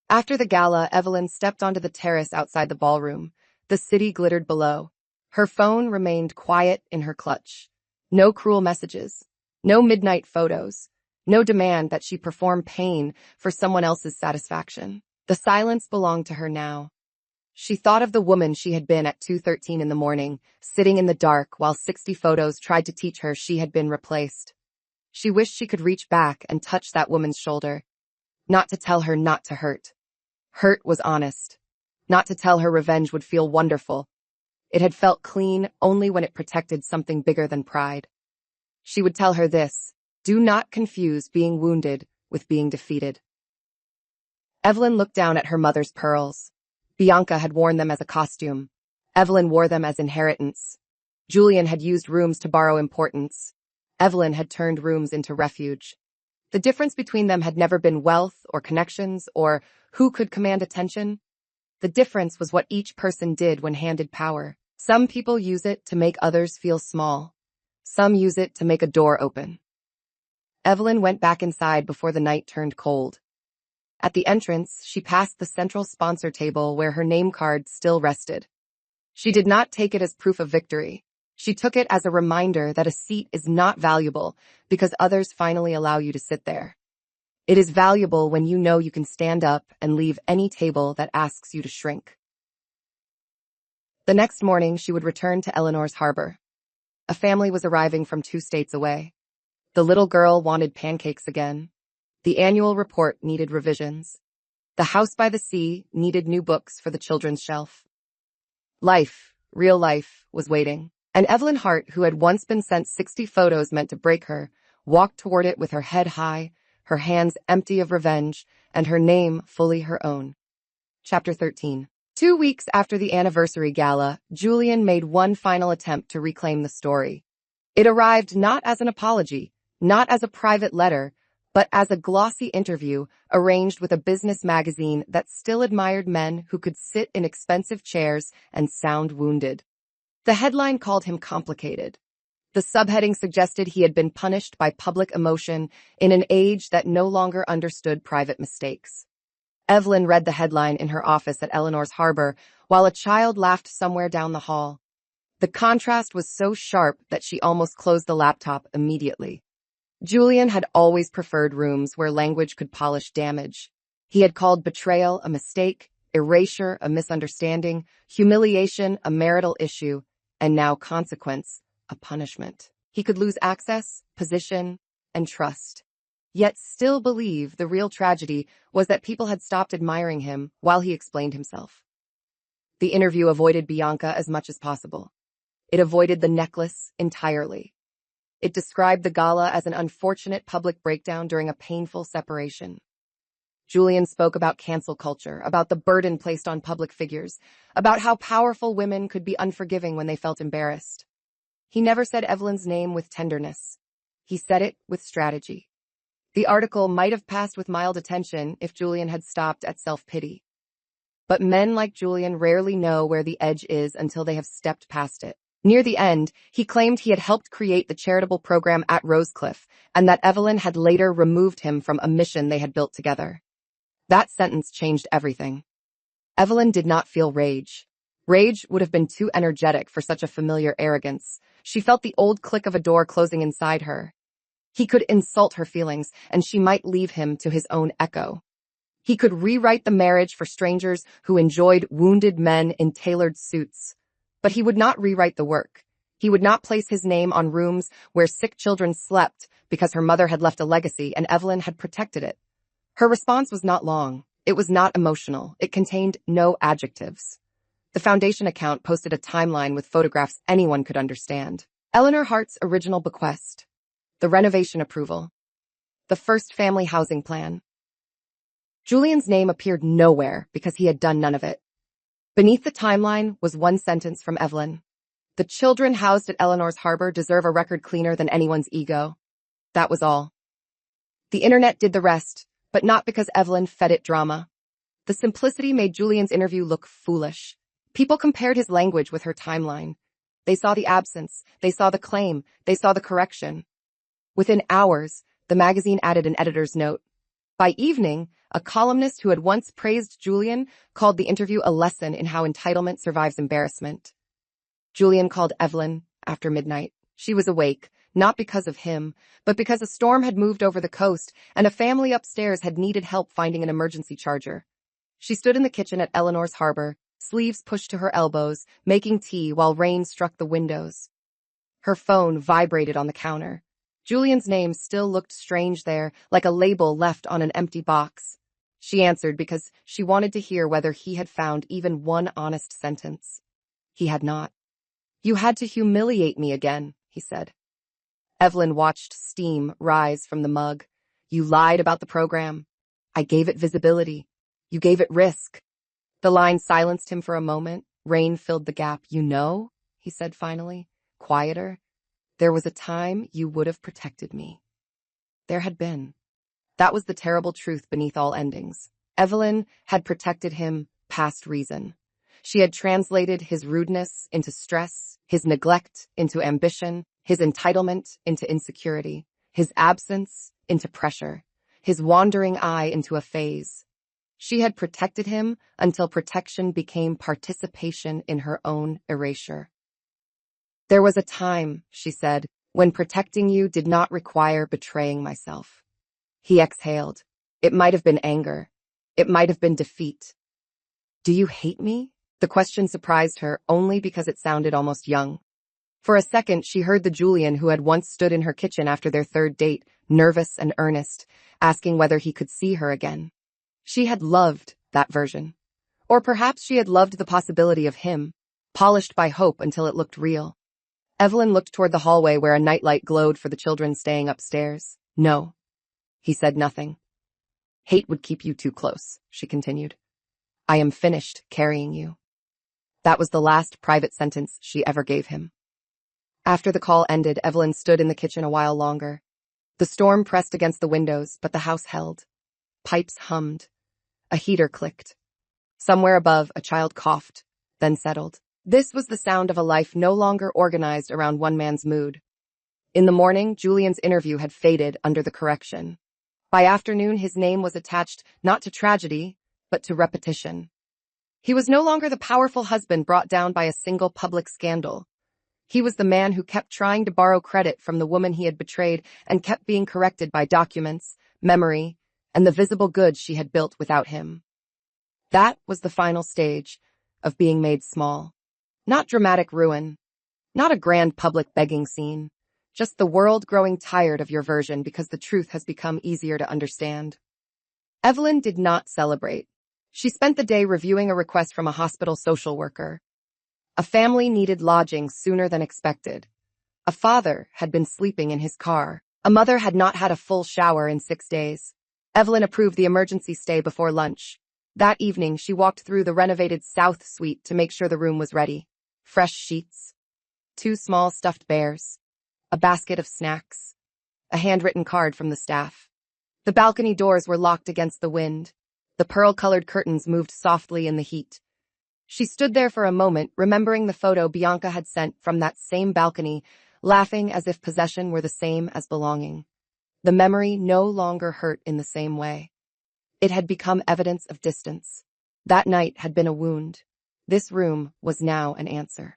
After the gala, Evelyn stepped onto the terrace outside the ballroom. The city glittered below. Her phone remained quiet in her clutch. No cruel messages. No midnight photos. No demand that she perform pain for someone else's satisfaction. The silence belonged to her now. She thought of the woman she had been at 2:13 in the morning, sitting in the dark while 60 photos tried to teach her she had been replaced. She wished she could reach back and touch that woman's shoulder. Not to tell her not to hurt. Hurt was honest. Not to tell her revenge would feel wonderful. It had felt clean only when it protected something bigger than pride. She would tell her this: do not confuse being wounded with being defeated. Evelyn looked down at her mother's pearls. Bianca had worn them as a costume. Evelyn wore them as inheritance. Julian had used rooms to borrow importance. Evelyn had turned rooms into refuge. The difference between them had never been wealth or connections or who could command attention. The difference was what each person did when handed power. Some people use it to make others feel small. Some use it to make a door open. Evelyn went back inside before the night turned cold. At the entrance, she passed the central sponsor table where her name card still rested. She did not take it as proof of victory. She took it as a reminder that a seat is not valuable because others finally allow you to sit there. It is valuable when you know you can stand up and leave any table that asks you to shrink. The next morning, she would return to Eleanor's harbor. A family was arriving from 2 states away. The little girl wanted pancakes again. The annual report needed revisions. The house by the sea needed new books for the children's shelf. Life, real life, was waiting. And Evelyn Hart, who had once been sent 60 photos meant to break her, walked toward it with her head high, her hands empty of revenge, and her name fully her own. Chapter 13. 2 weeks after the anniversary gala, Julian made one final attempt to reclaim the story. It arrived not as an apology, not as a private letter, but as a glossy interview arranged with a business magazine that still admired men who could sit in expensive chairs and sound wounded. The headline called him complicated. The subheading suggested he had been punished by public emotion in an age that no longer understood private mistakes. Evelyn read the headline in her office at Eleanor's Harbor while a child laughed somewhere down the hall. The contrast was so sharp that she almost closed the laptop immediately. Julian had always preferred rooms where language could polish damage. He had called betrayal a mistake, erasure a misunderstanding, humiliation a marital issue, and now consequence a punishment. He could lose access, position, and trust, yet still believe the real tragedy was that people had stopped admiring him while he explained himself. The interview avoided Bianca as much as possible. It avoided the necklace entirely. It described the gala as an unfortunate public breakdown during a painful separation. Julian spoke about cancel culture, about the burden placed on public figures, about how powerful women could be unforgiving when they felt embarrassed. He never said Evelyn's name with tenderness. He said it with strategy. The article might have passed with mild attention if Julian had stopped at self-pity. But men like Julian rarely know where the edge is until they have stepped past it. Near the end, he claimed he had helped create the charitable program at Rosecliff, and that Evelyn had later removed him from a mission they had built together. That sentence changed everything. Evelyn did not feel rage. Rage would have been too energetic for such a familiar arrogance. She felt the old click of a door closing inside her. He could insult her feelings, and she might leave him to his own echo. He could rewrite the marriage for strangers who enjoyed wounded men in tailored suits. But he would not rewrite the work. He would not place his name on rooms where sick children slept because her mother had left a legacy and Evelyn had protected it. Her response was not long. It was not emotional. It contained no adjectives. The Foundation account posted a timeline with photographs anyone could understand. Eleanor Hart's original bequest. The renovation approval. The first family housing plan. Julian's name appeared nowhere because he had done none of it. Beneath the timeline was one sentence from Evelyn. The children housed at Eleanor's Harbor deserve a record cleaner than anyone's ego. That was all. The internet did the rest, but not because Evelyn fed it drama. The simplicity made Julian's interview look foolish. People compared his language with her timeline. They saw the absence, they saw the claim, they saw the correction. Within hours, the magazine added an editor's note. By evening, a columnist who had once praised Julian called the interview a lesson in how entitlement survives embarrassment. Julian called Evelyn after midnight. She was awake, not because of him, but because a storm had moved over the coast and a family upstairs had needed help finding an emergency charger. She stood in the kitchen at Eleanor's Harbor, sleeves pushed to her elbows, making tea while rain struck the windows. Her phone vibrated on the counter. Julian's name still looked strange there, like a label left on an empty box. She answered because she wanted to hear whether he had found even one honest sentence. He had not. "You had to humiliate me again," he said. Evelyn watched steam rise from the mug. "You lied about the program. I gave it visibility. You gave it risk." The line silenced him for a moment. Rain filled the gap. "You know," he said finally, quieter, "there was a time you would have protected me." There had been. That was the terrible truth beneath all endings. Evelyn had protected him past reason. She had translated his rudeness into stress, his neglect into ambition, his entitlement into insecurity, his absence into pressure, his wandering eye into a phase. She had protected him until protection became participation in her own erasure. "There was a time," she said, "when protecting you did not require betraying myself." He exhaled. It might have been anger. It might have been defeat. "Do you hate me?" The question surprised her only because it sounded almost young. For a second, she heard the Julian who had once stood in her kitchen after their third date, nervous and earnest, asking whether he could see her again. She had loved that version. Or perhaps she had loved the possibility of him, polished by hope until it looked real. Evelyn looked toward the hallway where a nightlight glowed for the children staying upstairs. "No." He said nothing. "Hate would keep you too close," she continued. "I am finished carrying you." That was the last private sentence she ever gave him. After the call ended, Evelyn stood in the kitchen a while longer. The storm pressed against the windows, but the house held. Pipes hummed. A heater clicked. Somewhere above, a child coughed, then settled. This was the sound of a life no longer organized around one man's mood. In the morning, Julian's interview had faded under the correction. By afternoon, his name was attached not to tragedy, but to repetition. He was no longer the powerful husband brought down by a single public scandal. He was the man who kept trying to borrow credit from the woman he had betrayed and kept being corrected by documents, memory, and the visible goods she had built without him. That was the final stage of being made small. Not dramatic ruin, not a grand public begging scene, just the world growing tired of your version because the truth has become easier to understand. Evelyn did not celebrate. She spent the day reviewing a request from a hospital social worker. A family needed lodging sooner than expected. A father had been sleeping in his car. A mother had not had a full shower in 6 days. Evelyn approved the emergency stay before lunch. That evening, she walked through the renovated South Suite to make sure the room was ready. Fresh sheets, 2 small stuffed bears, a basket of snacks, a handwritten card from the staff. The balcony doors were locked against the wind. The pearl-colored curtains moved softly in the heat. She stood there for a moment, remembering the photo Bianca had sent from that same balcony, laughing as if possession were the same as belonging. The memory no longer hurt in the same way. It had become evidence of distance. That night had been a wound. This room was now an answer.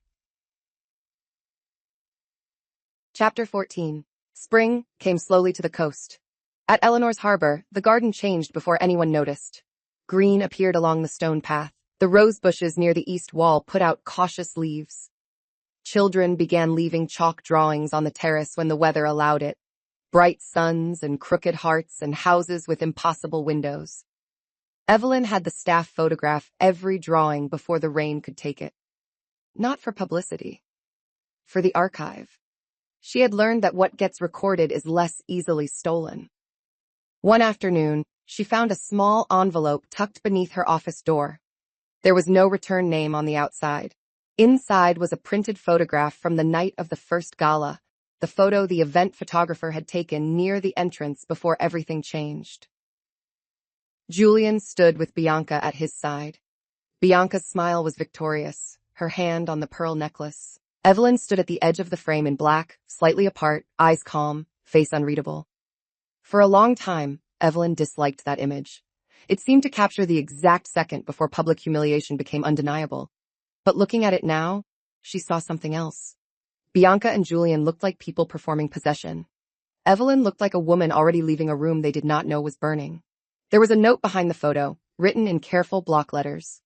Chapter 14. Spring came slowly to the coast. At Eleanor's harbor, the garden changed before anyone noticed. Green appeared along the stone path. The rose bushes near the east wall put out cautious leaves. Children began leaving chalk drawings on the terrace when the weather allowed it. Bright suns and crooked hearts and houses with impossible windows. Evelyn had the staff photograph every drawing before the rain could take it. Not for publicity. For the archive. She had learned that what gets recorded is less easily stolen. One afternoon, she found a small envelope tucked beneath her office door. There was no return name on the outside. Inside was a printed photograph from the night of the first gala, the photo the event photographer had taken near the entrance before everything changed. Julian stood with Bianca at his side. Bianca's smile was victorious, her hand on the pearl necklace. Evelyn stood at the edge of the frame in black, slightly apart, eyes calm, face unreadable. For a long time, Evelyn disliked that image. It seemed to capture the exact second before public humiliation became undeniable. But looking at it now, she saw something else. Bianca and Julian looked like people performing possession. Evelyn looked like a woman already leaving a room they did not know was burning. There was a note behind the photo, written in careful block letters.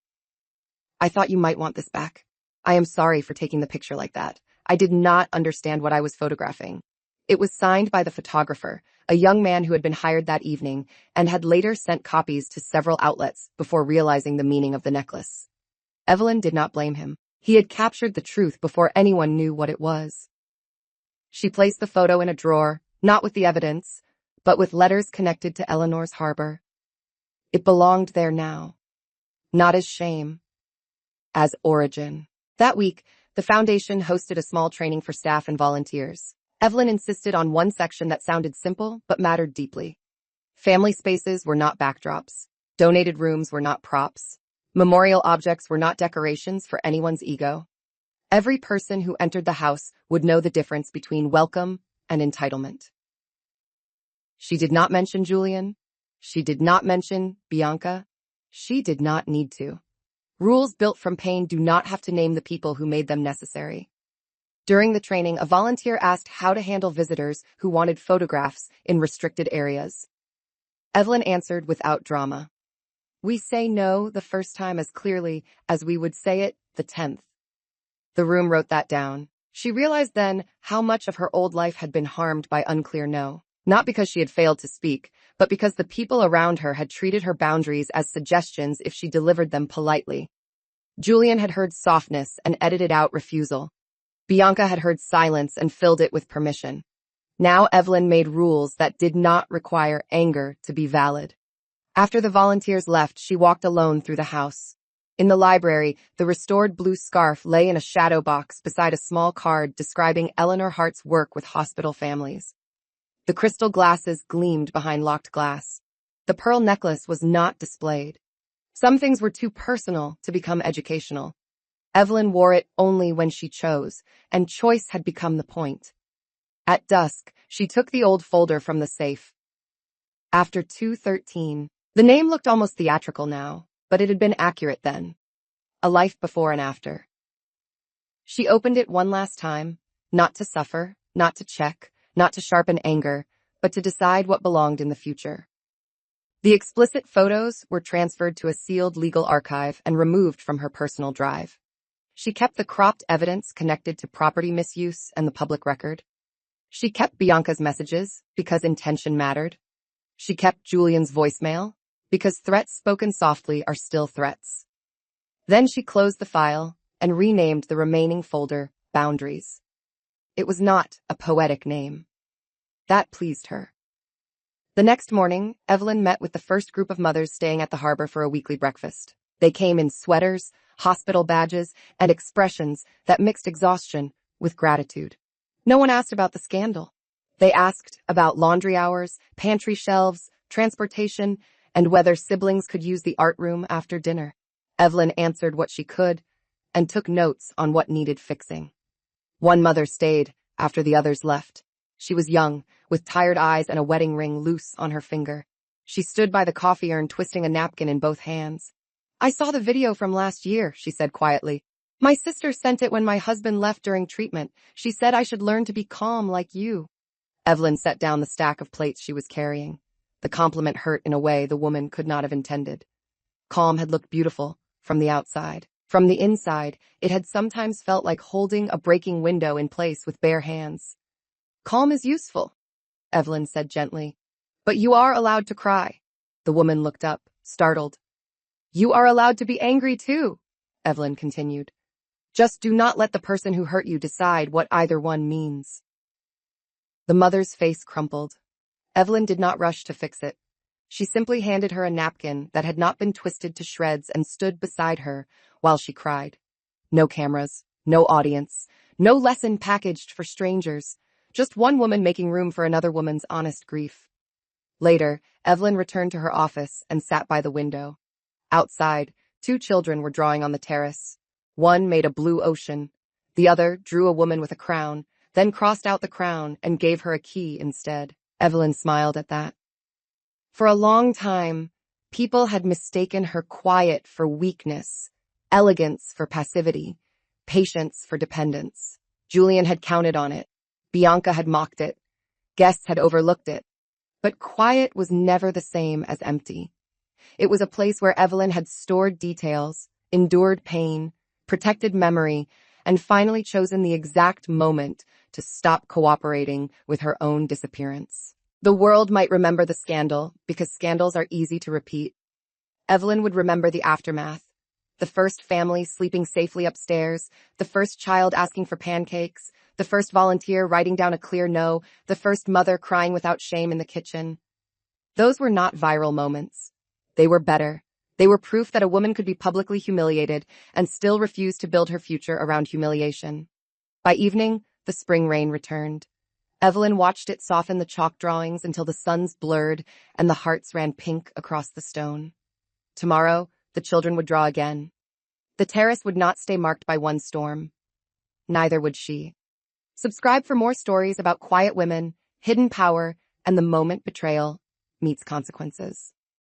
I thought you might want this back. I am sorry for taking the picture like that. I did not understand what I was photographing. It was signed by the photographer, a young man who had been hired that evening and had later sent copies to several outlets before realizing the meaning of the necklace. Evelyn did not blame him. He had captured the truth before anyone knew what it was. She placed the photo in a drawer, not with the evidence, but with letters connected to Eleanor's harbor. It belonged there now. Not as shame, as origin. That week, the foundation hosted a small training for staff and volunteers. Evelyn insisted on one section that sounded simple but mattered deeply. Family spaces were not backdrops. Donated rooms were not props. Memorial objects were not decorations for anyone's ego. Every person who entered the house would know the difference between welcome and entitlement. She did not mention Julian. She did not mention Bianca. She did not need to. Rules built from pain do not have to name the people who made them necessary. During the training, a volunteer asked how to handle visitors who wanted photographs in restricted areas. Evelyn answered without drama. We say no the first time as clearly as we would say it the 10th. The room wrote that down. She realized then how much of her old life had been harmed by unclear no. Not because she had failed to speak, but because the people around her had treated her boundaries as suggestions if she delivered them politely. Julian had heard softness and edited out refusal. Bianca had heard silence and filled it with permission. Now Evelyn made rules that did not require anger to be valid. After the volunteers left, she walked alone through the house. In the library, the restored blue scarf lay in a shadow box beside a small card describing Eleanor Hart's work with hospital families. The crystal glasses gleamed behind locked glass. The pearl necklace was not displayed. Some things were too personal to become educational. Evelyn wore it only when she chose, and choice had become the point. At dusk, she took the old folder from the safe. After 2:13, the name looked almost theatrical now. but it had been accurate then. A life before and after. She opened it one last time, not to suffer, not to check, not to sharpen anger, but to decide what belonged in the future. The explicit photos were transferred to a sealed legal archive and removed from her personal drive. She kept the cropped evidence connected to property misuse and the public record. She kept Bianca's messages because intention mattered. She kept Julian's voicemail because threats spoken softly are still threats. Then she closed the file and renamed the remaining folder Boundaries. It was not a poetic name. That pleased her. The next morning, Evelyn met with the first group of mothers staying at the harbor for a weekly breakfast. They came in sweaters, hospital badges, and expressions that mixed exhaustion with gratitude. No one asked about the scandal. They asked about laundry hours, pantry shelves, transportation, and whether siblings could use the art room after dinner. Evelyn answered what she could and took notes on what needed fixing. One mother stayed after the others left. She was young, with tired eyes and a wedding ring loose on her finger. She stood by the coffee urn, twisting a napkin in both hands. "I saw the video from last year," she said quietly. "My sister sent it when my husband left during treatment. She said I should learn to be calm like you." Evelyn set down the stack of plates she was carrying. The compliment hurt in a way the woman could not have intended. Calm had looked beautiful from the outside. From the inside, it had sometimes felt like holding a breaking window in place with bare hands. "Calm is useful," Evelyn said gently. "But you are allowed to cry." The woman looked up, startled. "You are allowed to be angry too," Evelyn continued. "Just do not let the person who hurt you decide what either one means." The mother's face crumpled. Evelyn did not rush to fix it. She simply handed her a napkin that had not been twisted to shreds and stood beside her while she cried. No cameras, no audience, no lesson packaged for strangers, just one woman making room for another woman's honest grief. Later, Evelyn returned to her office and sat by the window. Outside, 2 children were drawing on the terrace. One made a blue ocean. The other drew a woman with a crown, then crossed out the crown and gave her a key instead. Evelyn smiled at that. For a long time, people had mistaken her quiet for weakness, elegance for passivity, patience for dependence. Julian had counted on it. Bianca had mocked it. Guests had overlooked it. But quiet was never the same as empty. It was a place where Evelyn had stored details, endured pain, protected memory, and finally chosen the exact moment to stop cooperating with her own disappearance. The world might remember the scandal because scandals are easy to repeat. Evelyn would remember the aftermath. The first family sleeping safely upstairs, the first child asking for pancakes, the first volunteer writing down a clear no, the first mother crying without shame in the kitchen. Those were not viral moments. They were better. They were proof that a woman could be publicly humiliated and still refuse to build her future around humiliation. By evening, the spring rain returned. Evelyn watched it soften the chalk drawings until the suns blurred and the hearts ran pink across the stone. Tomorrow, the children would draw again. The terrace would not stay marked by one storm. Neither would she. Subscribe for more stories about quiet women, hidden power, and the moment betrayal meets consequences.